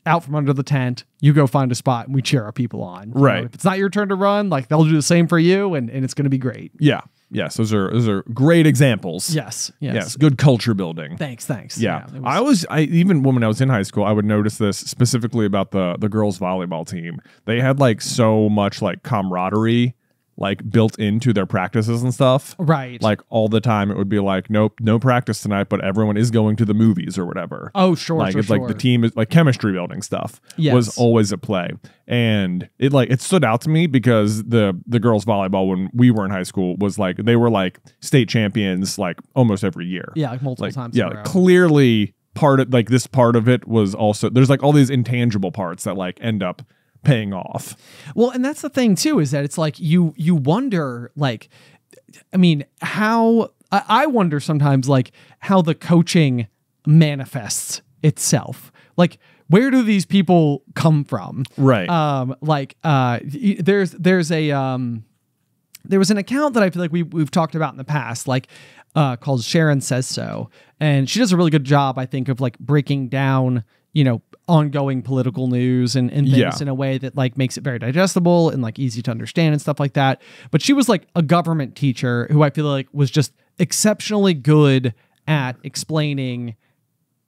out from under the tent. You go find a spot and we cheer our people on. Right. You know, if it's not your turn to run, like they'll do the same for you, and it's going to be great. Yeah. Yes. Those are great examples. Yes. Good culture building. Thanks. Yeah. Even when I was in high school, I would notice this specifically about the girls volleyball team. They had like so much like camaraderie like built into their practices and stuff. Right. Like all the time it would be like, nope, no practice tonight, but everyone is going to the movies or whatever. Oh, sure. Like it's like the team is like chemistry building stuff was always at play. And it stood out to me because the girls volleyball when we were in high school was like they were like state champions like almost every year. Yeah, like multiple times. Yeah, like clearly part of like this part of it was also there's like all these intangible parts that like end up paying off. Well, and that's the thing too, is that it's like you wonder, like, I mean, how I wonder sometimes like how the coaching manifests itself. Like, where do these people come from? Right. There was an account that I feel like we've talked about in the past, like called Sharon Says So, and she does a really good job, I think, of like breaking down, you know, ongoing political news and things in a way that like makes it very digestible and like easy to understand and stuff like that. But she was like a government teacher who I feel like was just exceptionally good at explaining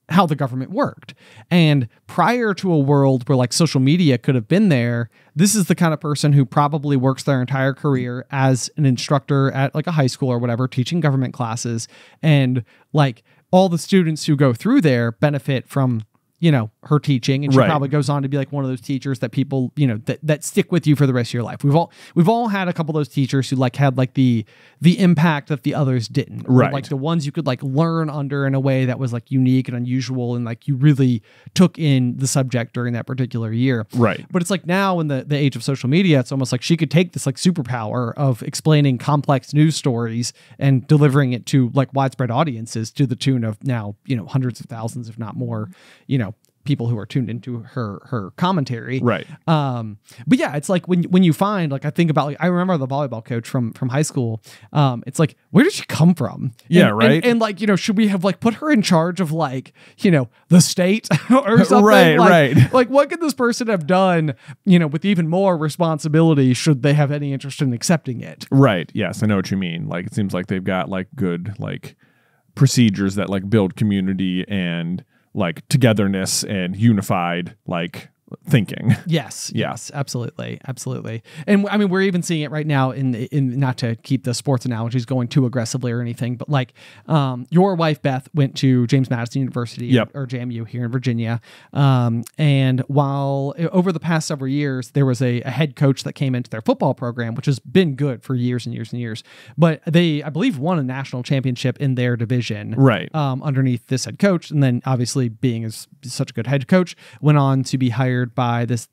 how the government worked. And prior to a world where like social media could have been there, this is the kind of person who probably works their entire career as an instructor at like a high school or whatever, teaching government classes. And like all the students who go through there benefit from, you know, her teaching, and she probably goes on to be like one of those teachers that people, you know, that stick with you for the rest of your life. We've all had a couple of those teachers who like had like the impact that the others didn't, or like the ones you could like learn under in a way that was like unique and unusual, and like you really took in the subject during that particular year. Right. But it's like now in the age of social media, it's almost like she could take this like superpower of explaining complex news stories and delivering it to like widespread audiences to the tune of now, you know, hundreds of thousands, if not more, you know, people who are tuned into her commentary. Right. But yeah, it's like when you find, like, I think about, like, I remember the volleyball coach from high school. It's like, where did she come from? Yeah. Right. And like, you know, should we have like put her in charge of like, you know, the state or something? Right. Like what could this person have done, you know, with even more responsibility should they have any interest in accepting it? Right. Yes. I know what you mean. Like, it seems like they've got like good, like procedures that like build community and like togetherness and unified like thinking. Yes, absolutely. And I mean, we're even seeing it right now in not to keep the sports analogies going too aggressively or anything, but like your wife Beth went to James Madison University or JMU here in Virginia. And while over the past several years, there was a head coach that came into their football program, which has been good for years and years and years. But they, I believe, won a national championship in their division, underneath this head coach. And then obviously being as such a good head coach, went on to be hired by this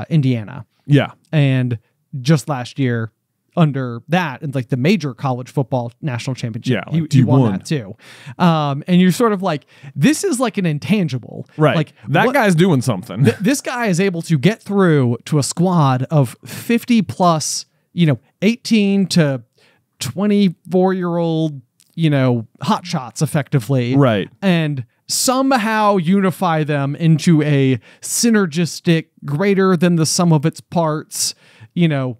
Indiana. Yeah. And just last year under that, and like the major college football national championship, he won that too. And you're sort of like, this is like an intangible. Right. Like that guy's doing something. This guy is able to get through to a squad of 50 plus, you know, 18 to 24-year-old, you know, hot shots effectively. Right. And somehow unify them into a synergistic, greater than the sum of its parts, you know,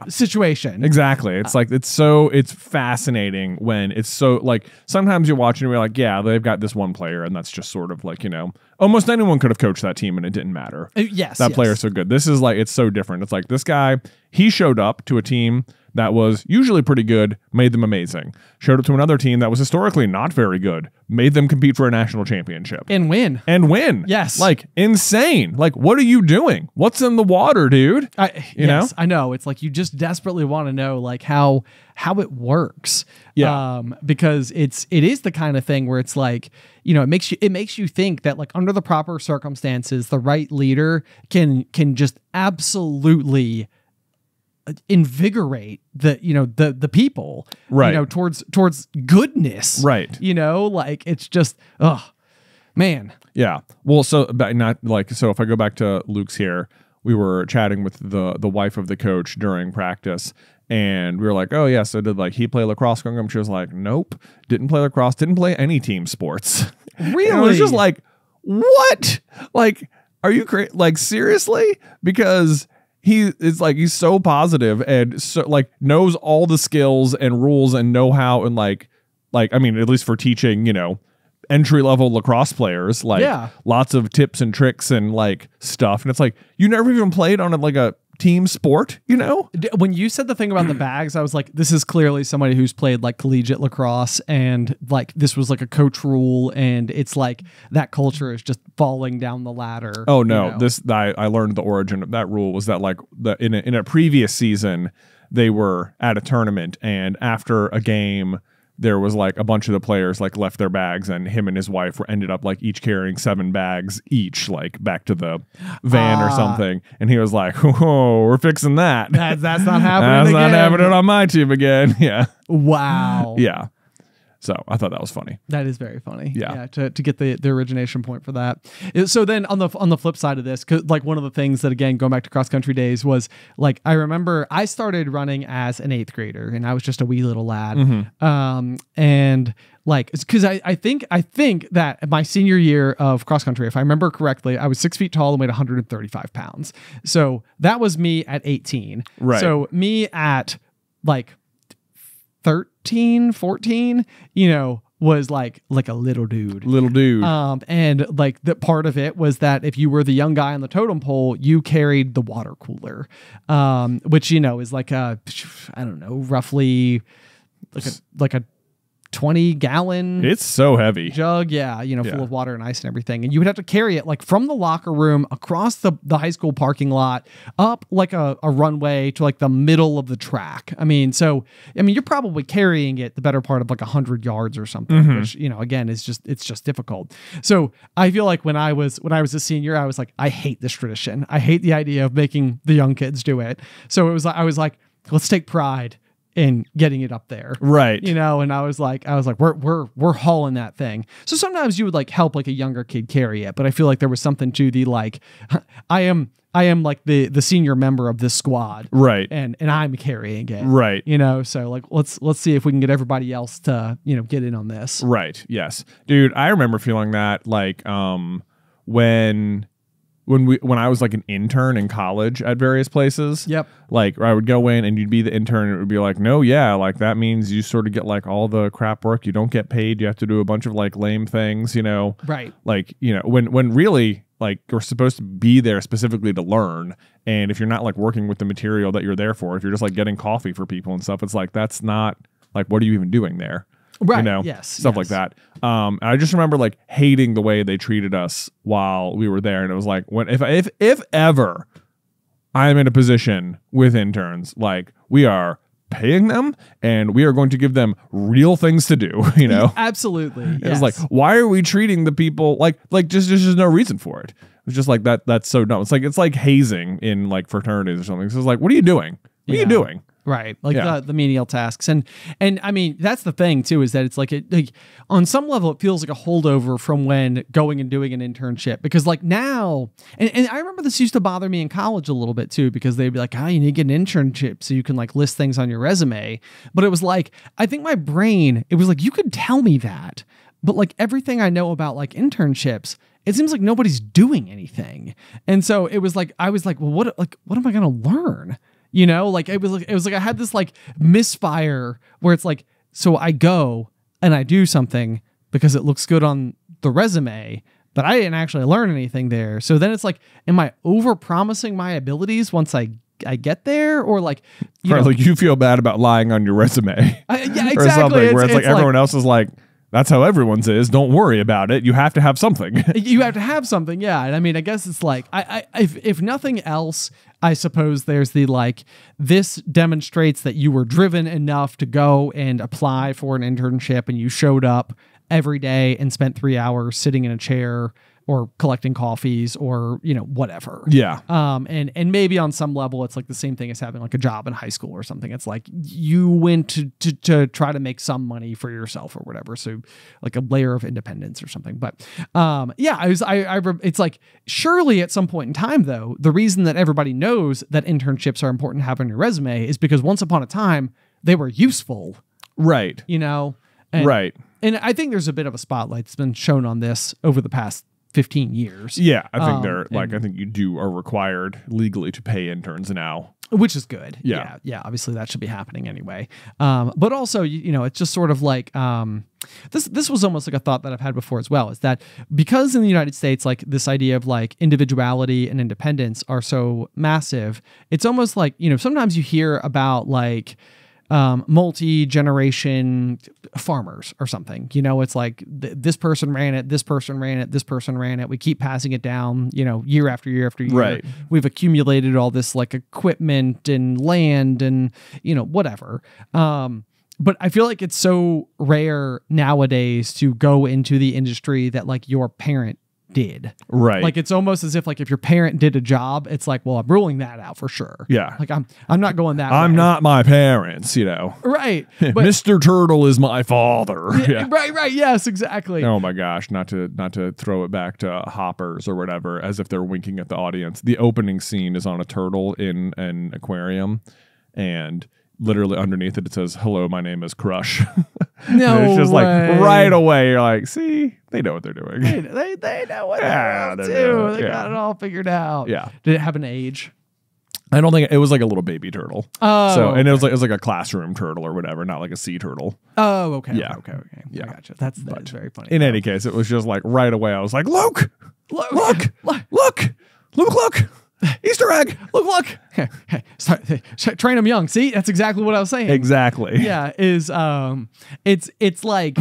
situation. Exactly. It's like, it's fascinating when it's so like, sometimes you're watching and you're like, yeah, they've got this one player and that's just sort of like, you know, almost anyone could have coached that team and it didn't matter. That player's so good. This is like, it's so different. It's like this guy, he showed up to a team that was usually pretty good, made them amazing. Showed up to another team that was historically not very good, made them compete for a national championship. And win. Yes. Like, insane. Like, what are you doing? What's in the water, dude? You know? I know. It's like you just desperately want to know like how it works. Yeah. Because it is the kind of thing where it's like, you know, it makes you think that like under the proper circumstances, the right leader can just absolutely invigorate the people, right, towards goodness, right, like it's just, oh man. Yeah. Well, so if I go back to Luke's here, we were chatting with the wife of the coach during practice, and we were like, oh yeah, so did like he play lacrosse growing up? She was like, nope, didn't play lacrosse, didn't play any team sports. Really? And I was just like, what? Like, are you crazy? Like, seriously? Because he's so positive and so like knows all the skills and rules and know-how and like I mean, at least for teaching, entry-level lacrosse players, like lots of tips and tricks and like stuff. And it's like, you never even played on a team sport, When you said the thing about the bags, I was like, this is clearly somebody who's played like collegiate lacrosse, and like this was like a coach rule, and it's like that culture is just falling down the ladder. Oh no, I learned the origin of that rule was that like in a previous season they were at a tournament, and after a game there was like a bunch of the players like left their bags, and him and his wife ended up like each carrying 7 bags each, like back to the van or something. And he was like, "Oh, we're fixing that. That's not happening. That's not happening on my team again." Yeah. Wow. Yeah. So I thought that was funny. That is very funny. Yeah. To get the origination point for that. So then on the flip side of this, 'cause like one of the things that, again, going back to cross country days, was like, I remember I started running as an 8th grader, and I was just a wee little lad. Mm-hmm. And like, because I think that my senior year of cross country, if I remember correctly, I was 6 feet tall and weighed 135 pounds. So that was me at 18. Right. So me at like 13, 14, was like a little dude. And like the part of it was that if you were the young guy on the totem pole, you carried the water cooler, which, is like I don't know, roughly like a 20-gallon. It's so heavy. Jug, full of water and ice and everything. And you would have to carry it like from the locker room across the high school parking lot up like a runway to like the middle of the track. You're probably carrying it the better part of like 100 yards or something, which, again, it's just difficult. So I feel like when I was a senior, I was like, I hate this tradition. I hate the idea of making the young kids do it. So I was like, let's take pride in getting it up there. Right. And I was like, we're hauling that thing. So sometimes you would like help like a younger kid carry it, but I feel like there was something to the like, I am like the senior member of this squad. Right. And I'm carrying it. Right. So like let's see if we can get everybody else to, get in on this. Right. Yes. Dude, I remember feeling that like when I was like an intern in college at various places. Yep. Like I would go in and you'd be the intern and it would be like, no, yeah, like that means you sort of get like all the crap work. You don't get paid. You have to do a bunch of like lame things, Right. Like, when really like you're supposed to be there specifically to learn. And if you're not like working with the material that you're there for, if you're just like getting coffee for people and stuff, it's like, that's not like, what are you even doing there? Right. Stuff Like that. And I just remember like hating the way they treated us while we were there. And it was like, if ever I'm in a position with interns, like we are paying them and we are going to give them real things to do, Absolutely. It was like, why are we treating the people like just there's no reason for it. It's just like that's so dumb. It's like hazing in like fraternities or something. So it's like, what are you doing? What are you doing? Right. Like the menial tasks. And I mean, that's the thing too, is that it's like, on some level, it feels like a holdover from when going and doing an internship, because like now, and I remember this used to bother me in college a little bit too, because they'd be like, you need to get an internship so you can like list things on your resume. But it was like, I think my brain, it was like, you could tell me that, but like everything I know about like internships, it seems like nobody's doing anything. And so it was like, I was like, well, what am I going to learn? Like it was like I had this like misfire where it's like, so I go and I do something because it looks good on the resume, but I didn't actually learn anything there. So then it's like, am I over promising my abilities once I get there? Or like, like you feel bad about lying on your resume. Yeah, exactly. Or something where it's like everyone else is like, that's how everyone's is. Don't worry about it. You have to have something. You have to have something. Yeah. And I mean, I guess it's like, if nothing else, I suppose there's the like, this demonstrates that you were driven enough to go and apply for an internship and you showed up every day and spent 3 hours sitting in a chair or collecting coffees or, you know, whatever. Yeah. And maybe on some level, it's like the same thing as having like a job in high school or something. It's like you went to try to make some money for yourself or whatever. So like a layer of independence or something. But yeah, it's like surely at some point in time, though, the reason that everybody knows that internships are important to have on your resume is because once upon a time they were useful. Right. You know? And, right. And I think there's a bit of a spotlight that's been shown on this over the past 15 years. Yeah, I think they're like, I think you are required legally to pay interns now. Which is good. Yeah. Yeah. Obviously that should be happening anyway. But also, you know, it's just sort of like, this was almost like a thought that I've had before as well, is that because in the United States, like this idea of like individuality and independence are so massive, it's almost like, you know, sometimes you hear about like, multi-generation farmers or something, you know, it's like this person ran it, this person ran it, this person ran it. We keep passing it down, you know, year after year after year. Right. We've accumulated all this like equipment and land and, you know, whatever. But I feel like it's so rare nowadays to go into the industry that like your parent did. Right. Like it's almost as if like if your parent did a job, it's like, well, I'm ruling that out for sure. Yeah. Like I'm not going that I'm way. not my parents, you know. Right. But, Mr. Turtle is my father. Yeah. Right. Yes, exactly. Oh my gosh, not to throw it back to Hoppers or whatever, as if they're winking at the audience. The opening scene is on a turtle in an aquarium, and literally underneath it says, "Hello, my name is Crush." No, it's just way. like right away you're like, see, they know what they're doing. They know what they're up to. They got it all figured out. Yeah. Did it have an age? I don't think it was like a little baby turtle. Oh, so and okay. it was like a classroom turtle or whatever, not like a sea turtle. Oh, okay. Yeah. Okay. Yeah. I gotcha. That's very funny. In any case, it was just like right away I was like, look. Look. Easter egg. Look. Hey, train them young. See, that's exactly what I was saying. Exactly. Yeah. It's like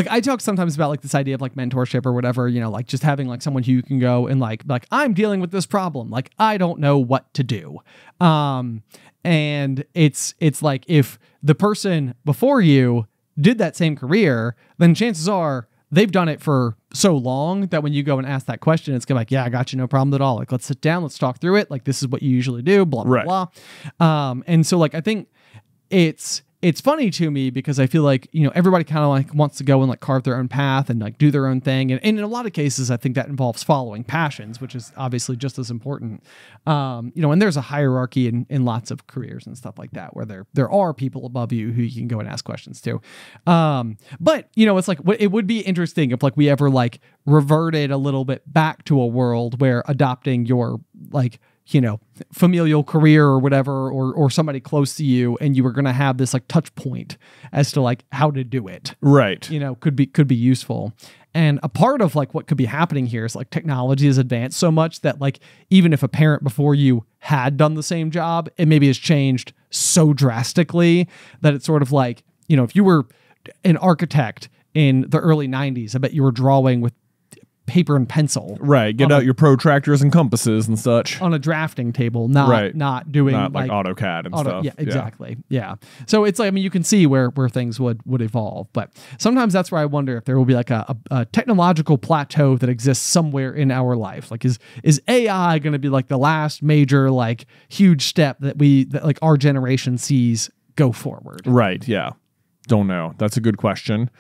I talk sometimes about like this idea of like mentorship or whatever, you know, like just having like someone who you can go and like I'm dealing with this problem. Like, I don't know what to do. And it's like if the person before you did that same career, then chances are they've done it for so long that when you go and ask that question, it's gonna be like, yeah, I got you, no problem at all. Like, let's sit down, let's talk through it. Like, this is what you usually do, blah, blah, right. blah. And so like, I think it's funny to me because I feel like, you know, everybody kind of like wants to go and like carve their own path and like do their own thing. And in a lot of cases, I think that involves following passions, which is obviously just as important. You know, and there's a hierarchy in lots of careers and stuff like that, where there are people above you who you can go and ask questions to. But you know, it's like, it would be interesting if like we ever like reverted a little bit back to a world where adopting your like, you know, familial career or whatever, or somebody close to you, and you were going to have this like touch point as to like how to do it. Right. You know, could be useful. And a part of like what could be happening here is like technology has advanced so much that like, even if a parent before you had done the same job, it maybe has changed so drastically that it's sort of like, you know, if you were an architect in the early 90s, I bet you were drawing with paper and pencil. Right. Get out your protractors and compasses and such. On a drafting table, not doing like AutoCAD and stuff. Yeah, exactly. Yeah. So it's like, I mean, you can see where things would evolve, but sometimes that's where I wonder if there will be like a technological plateau that exists somewhere in our life. Like, is AI going to be like the last major, like huge step that like our generation sees go forward? Right. Yeah. Don't know. That's a good question.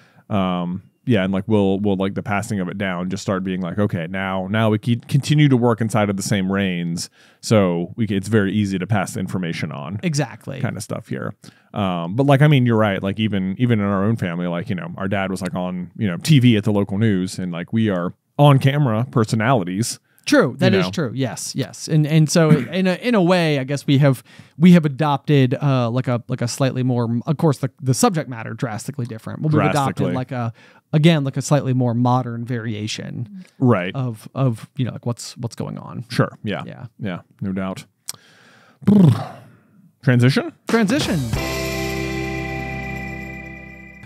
Yeah, and like we'll like the passing of it down just start being like, okay, now we can continue to work inside of the same reins, so it's very easy to pass information on. Exactly. Kind of stuff here. But like, I mean, you're right. Like even in our own family, like, you know, our dad was like on, you know, TV at the local news, and like we are on camera personalities. True. That is true. Yes. And so in a way, I guess we have adopted like a slightly more, of course, the subject matter drastically different. But we've adopted like a slightly more modern variation, right, of you know, like what's going on. Sure. Yeah. No doubt. Transition.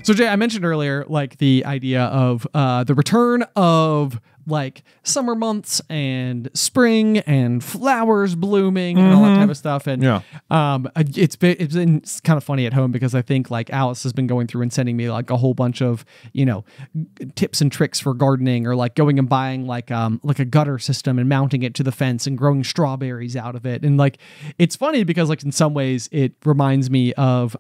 So Jay, I mentioned earlier like the idea of the return of like summer months and spring and flowers blooming and all that type of stuff. And it's been kind of funny at home because I think like Alice has been going through and sending me like a whole bunch of, you know, tips and tricks for gardening, or like going and buying like a gutter system and mounting it to the fence and growing strawberries out of it. And like, it's funny because like in some ways it reminds me of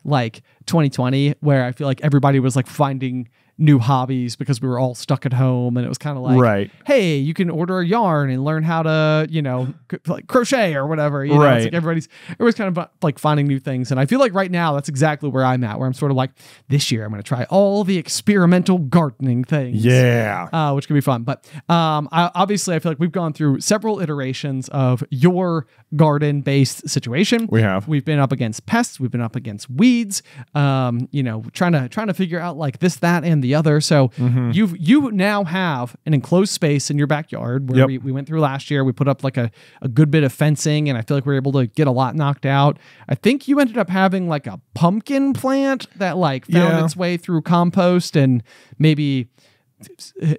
like 2020, where I feel like everybody was like finding new hobbies because we were all stuck at home, and it was kind of like, hey, you can order a yarn and learn how to, you know, like crochet or whatever. You know, it's like everybody's kind of like finding new things. And I feel like right now that's exactly where I'm at, where I'm sort of like, this year I'm going to try all the experimental gardening things. Yeah. Which can be fun. But obviously I feel like we've gone through several iterations of your garden-based situation. We've been up against pests. We've been up against weeds. You know, trying to figure out like this, that, and the other. So you now have an enclosed space in your backyard where we went through last year. We put up like a good bit of fencing, and I feel like we were able to get a lot knocked out. I think you ended up having like a pumpkin plant that like found its way through compost and maybe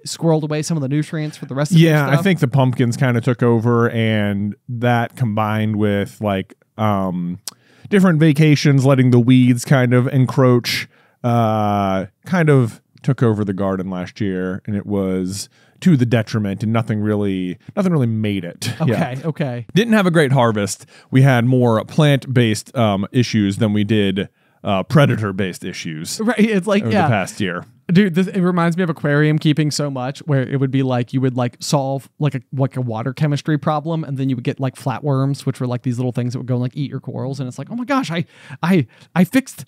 squirreled away some of the nutrients for the rest of your stuff. I think the pumpkins kind of took over, and that combined with like different vacations letting the weeds kind of encroach kind of took over the garden last year, and it was to the detriment, and nothing really made it. Okay. Didn't have a great harvest. We had more plant-based issues than we did predator-based issues. Right. It's like, over the past year. Dude, it reminds me of aquarium keeping so much, where it would be like you would like solve like a water chemistry problem, and then you would get like flatworms, which were like these little things that would go and like eat your corals, and it's like, oh my gosh, I fixed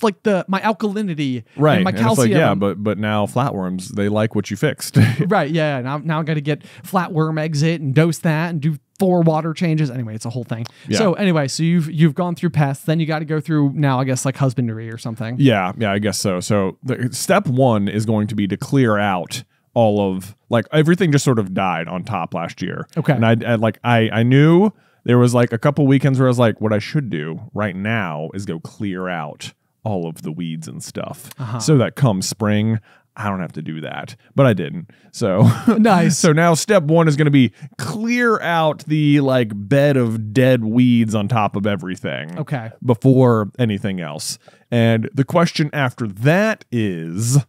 like my alkalinity and my calcium. It's like, but now flatworms, they like what you fixed. Right, yeah. Now I got to get flatworm exit and dose that and do 4 water changes. Anyway, it's a whole thing. Yeah. So anyway, so you've gone through pests, then you got to go through now, I guess, like husbandry or something. Yeah, I guess so. So step 1 is going to be to clear out all of like everything just sort of died on top last year. Okay. And I knew there was like a couple weekends where I was like, what I should do right now is go clear out all of the weeds and stuff so that come spring, I don't have to do that, but I didn't. So nice. So now step 1 is going to be clear out the like bed of dead weeds on top of everything. Okay. Before anything else. And the question after that is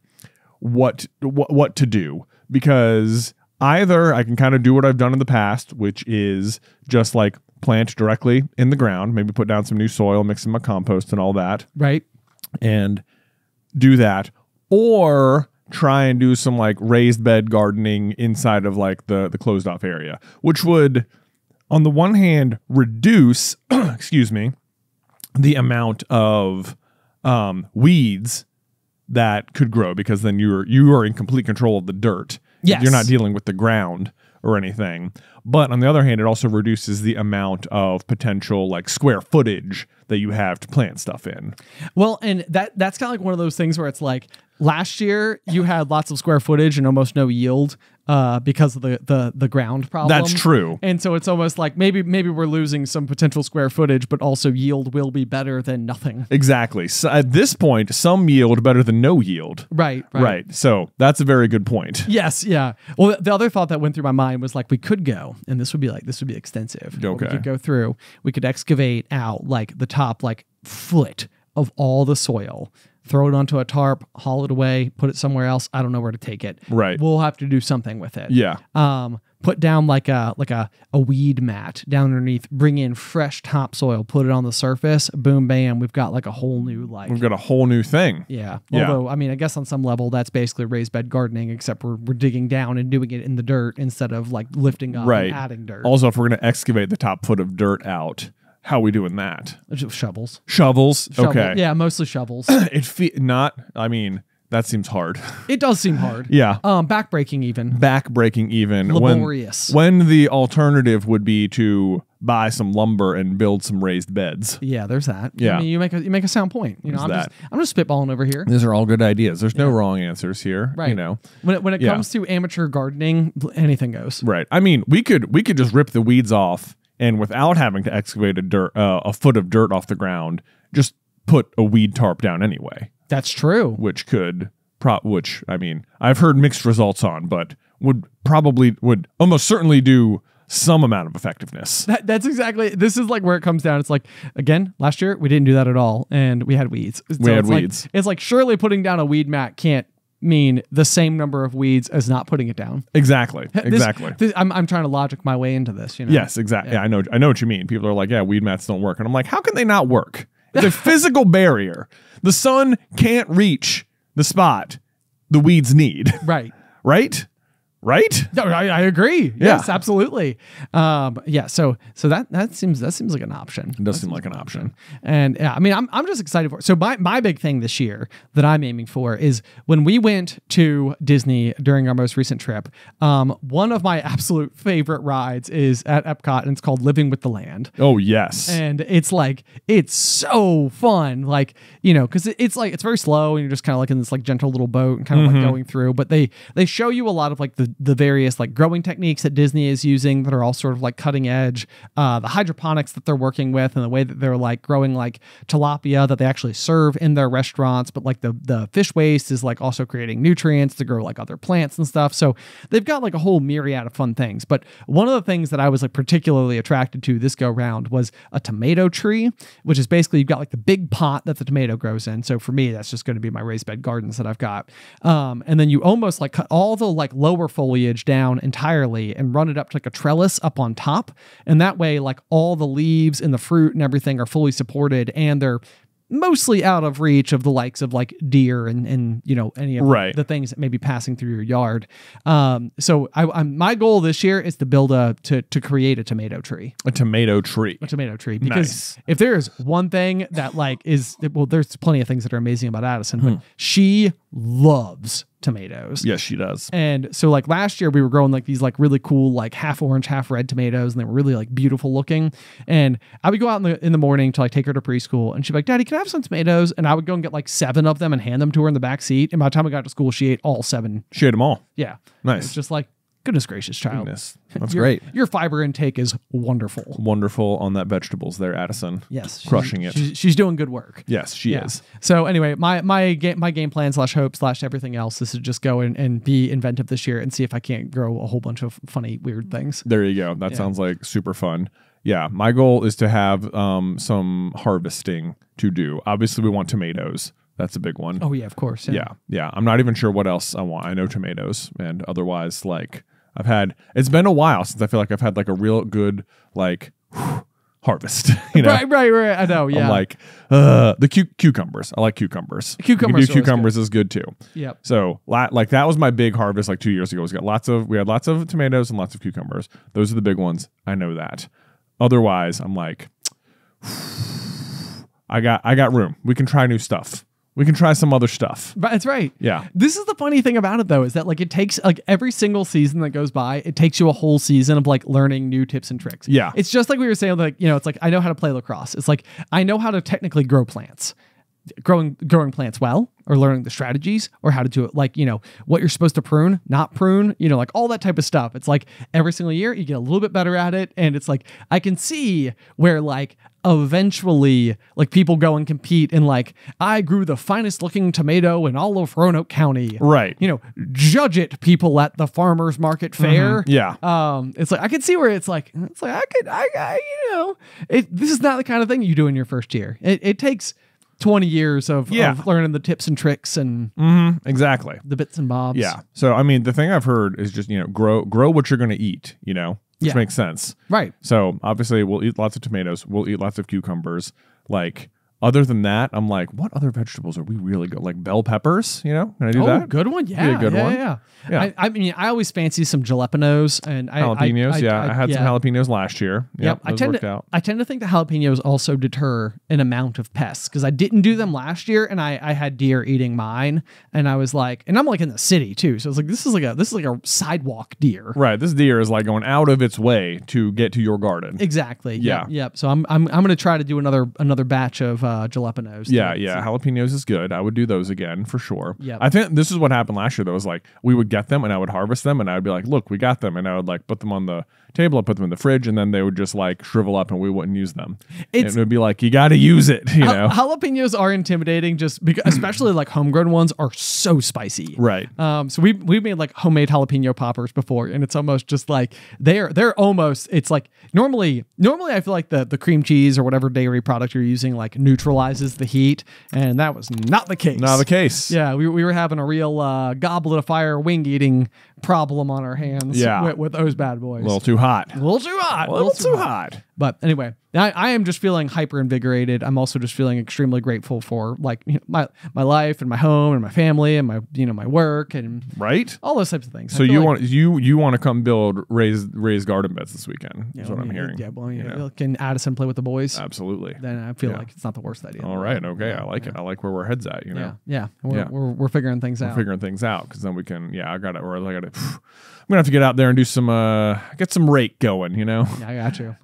what to do, because either I can kind of do what I've done in the past, which is just like plant directly in the ground, maybe put down some new soil, mix in my compost and all that. Right. And do that, or try and do some like raised bed gardening inside of like the closed off area, which would on the one hand reduce excuse me, the amount of weeds that could grow, because then you are in complete control of the dirt. Yes. You're not dealing with the ground or anything. But on the other hand, it also reduces the amount of potential like square footage that you have to plant stuff in. Well, and that's kind of like one of those things where it's like last year you had lots of square footage and almost no yield because of the ground problem. That's true. And so it's almost like maybe we're losing some potential square footage, but also yield will be better than nothing. Exactly. So at this point, some yield better than no yield. Right. So that's a very good point. Yes. Yeah. Well, the other thought that went through my mind was like, we could go, and this would be extensive. Okay. We could go through, we could excavate out like the top like foot of all the soil, throw it onto a tarp, haul it away, put it somewhere else. I don't know where to take it. Right. We'll have to do something with it. Yeah. Put down like a weed mat down underneath, bring in fresh topsoil, put it on the surface, boom, bam, we've got like a whole new we've got a whole new thing. Yeah. Although, I mean, I guess on some level that's basically raised bed gardening, except we're digging down and doing it in the dirt instead of like lifting up and adding dirt. Also, if we're going to excavate the top foot of dirt out, how are we doing that? Shovels. Okay. Yeah, mostly shovels. That seems hard. It does seem hard. Yeah. Backbreaking even. Laborious. When the alternative would be to buy some lumber and build some raised beds. Yeah, there's that. Yeah. I mean, you make a sound point. You know, I'm just spitballing over here. These are all good ideas. There's no wrong answers here. Right. You know. When it comes to amateur gardening, anything goes. Right. I mean, we could just rip the weeds off, and without having to excavate a foot of dirt off the ground, just put a weed tarp down anyway. That's true. Which I mean, I've heard mixed results on, but would almost certainly do some amount of effectiveness. That's exactly, this is like where it comes down. It's like, again, last year we didn't do that at all, and we had weeds. It's like surely putting down a weed mat can't mean the same number of weeds as not putting it down. Exactly. I'm trying to logic my way into this. Yes, exactly. Yeah, I know what you mean. People are like, yeah, weed mats don't work. And I'm like, how can they not work? It's a physical barrier. The sun can't reach the spot the weeds need. Right. Right? No, I agree. Yes, absolutely. Yeah. So that seems like an option. It does seem like an option. And yeah, I mean, I'm just excited for it. So my big thing this year that I'm aiming for is when we went to Disney during our most recent trip. One of my absolute favorite rides is at Epcot, and it's called Living with the Land. Oh yes. And it's so fun. Like, you know, because it's very slow, and you're just kind of like in this like gentle little boat and kind of like going through. But they show you a lot of like the various like growing techniques that Disney is using that are all sort of like cutting edge, the hydroponics that they're working with, and the way that they're like growing like tilapia that they actually serve in their restaurants, but like the fish waste is like also creating nutrients to grow like other plants and stuff. So they've got like a whole myriad of fun things. But one of the things that I was like particularly attracted to this go round was a tomato tree, which is basically you've got like the big pot that the tomato grows in. So for me, that's just going to be my raised bed gardens that I've got. And then you almost like cut all the like lower foliage down entirely and run it up to like a trellis up on top. And that way, like all the leaves and the fruit and everything are fully supported, and they're mostly out of reach of the likes of like deer and you know, any of the things that may be passing through your yard. So my goal this year is to build to create a tomato tree. A tomato tree. Because if there is one thing that like there's plenty of things that are amazing about Addison, but she loves tomatoes. Yes, she does. And so like last year we were growing like these like really cool like half orange, half red tomatoes, and they were really like beautiful looking. And I would go out in the morning to like take her to preschool, and she'd be like, "Daddy, can I have some tomatoes?" And I would go and get like 7 of them and hand them to her in the back seat. And by the time I got to school, she ate all 7. She ate them all. Yeah. Nice. It's just like, goodness gracious, child. Goodness. That's great. Your fiber intake is wonderful. Wonderful on that vegetables there, Addison. Yes. Crushing it. She's doing good work. Yes, she is. So anyway, my game plan / hope / everything else is to just go and be inventive this year and see if I can't grow a whole bunch of funny, weird things. There you go. That sounds like super fun. Yeah. My goal is to have some harvesting to do. Obviously, we want tomatoes. That's a big one. Oh, yeah, of course. Yeah. I'm not even sure what else I want. I know tomatoes, and otherwise, like, it's been a while since I feel like I've had like a real good like harvest. You know? Right. I know. Yeah. I'm like the cucumbers. I like cucumbers. Cucumbers is good too. Yep. So like that was my big harvest like 2 years ago. We had lots of tomatoes and lots of cucumbers. Those are the big ones. I know that. Otherwise, I'm like, I got room. We can try new stuff. We can try some other stuff. That's right. Yeah. This is the funny thing about it, though, is that like it takes like every single season that goes by, it takes you a whole season of like learning new tips and tricks. Yeah. It's just like we were saying, like, you know, it's like I know how to play lacrosse. It's like I know how to technically grow plants. Growing plants well, or learning the strategies, or how to do it, like, you know, what you're supposed to prune, not prune, you know, like all that type of stuff. It's like every single year you get a little bit better at it. And it's like, I can see where like eventually like people go and compete in like, I grew the finest looking tomato in all of Roanoke County. Right. You know, judge it, people at the farmer's market fair. Yeah. It's like, I can see where it's like I you know, this is not the kind of thing you do in your first year. It takes 20 years of learning the tips and tricks and exactly the bits and bobs. Yeah. So, I mean, the thing I've heard is just, you know, grow what you're going to eat, you know, which makes sense. Right. So obviously we'll eat lots of tomatoes. We'll eat lots of cucumbers. Like, other than that, I'm like, what other vegetables are we really good? Like bell peppers, you know? Can I do that? Good one. Yeah. Be a good one. Yeah. I mean, I always fancy some jalapenos and jalapenos. I had some jalapenos last year. Yep. I tend to think the jalapenos also deter an amount of pests, because I didn't do them last year and I had deer eating mine, and I was like, and I'm like in the city too, so it's like this is like a sidewalk deer. Right. This deer is like going out of its way to get to your garden. Exactly. Yeah. Yep. So I'm gonna try to do another batch of jalapenos. Yeah. Jalapenos is good. I would do those again for sure. Yeah. I think this is what happened last year though. Was like we would get them and I would harvest them and I would be like, look, we got them, and I would like put them on the table. I'd put them in the fridge, and then they would just like shrivel up, and we wouldn't use them. And it would be like, you got to use it, you know. Jalapenos are intimidating, just because, especially like homegrown ones are so spicy. Right. So we've made like homemade jalapeno poppers before, and it's almost just like they're almost, it's like normally I feel like the cream cheese or whatever dairy product you're using like neutralizes the heat, and that was not the case. Not the case. Yeah, we were having a real goblet of fire wing eating problem on our hands with those bad boys. A little too hot. A little too hot. A little too hot. But anyway, I am just feeling hyper invigorated. I'm also just feeling extremely grateful for like my life and my home and my family and my work and all those types of things. So you want to come build raised garden beds this weekend? Is what I'm hearing. Yeah, well, can Addison play with the boys? Absolutely. Then I feel like it's not the worst idea. All right. Okay. I like it. I like where we're heads at. You know. Yeah. We're figuring things out. We're figuring things out because then we can. Yeah. I'm gonna have to get out there and do some get some rake going. You know. Yeah, I got you.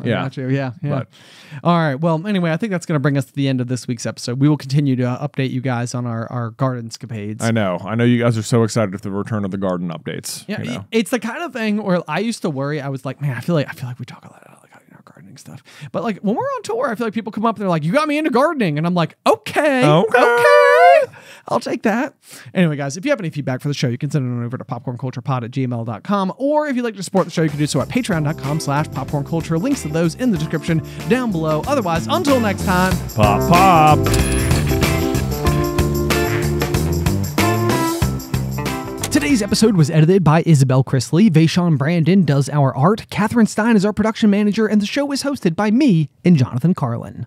Yeah. But, all right. Well, anyway, I think that's going to bring us to the end of this week's episode. We will continue to update you guys on our garden escapades. I know you guys are so excited for the return of the garden updates. Yeah, you know? It's the kind of thing where I used to worry. I was like, man, I feel like we talk a lot about gardening stuff, but like when we're on tour, I feel like people come up and they're like, "You got me into gardening," and I'm like, "Okay, I'll take that." Anyway, guys, if you have any feedback for the show, you can send it on over to popcornculturepod@gmail.com, or if you'd like to support the show, you can do so at patreon.com/popcornculture. Links to those in the description down below. Otherwise, until next time, pop. Today's episode was edited by Isybelle Christley. Vaishon Brandon does our art. Catherine Stein is our production manager, and the show is hosted by me and Jonathan Carlin.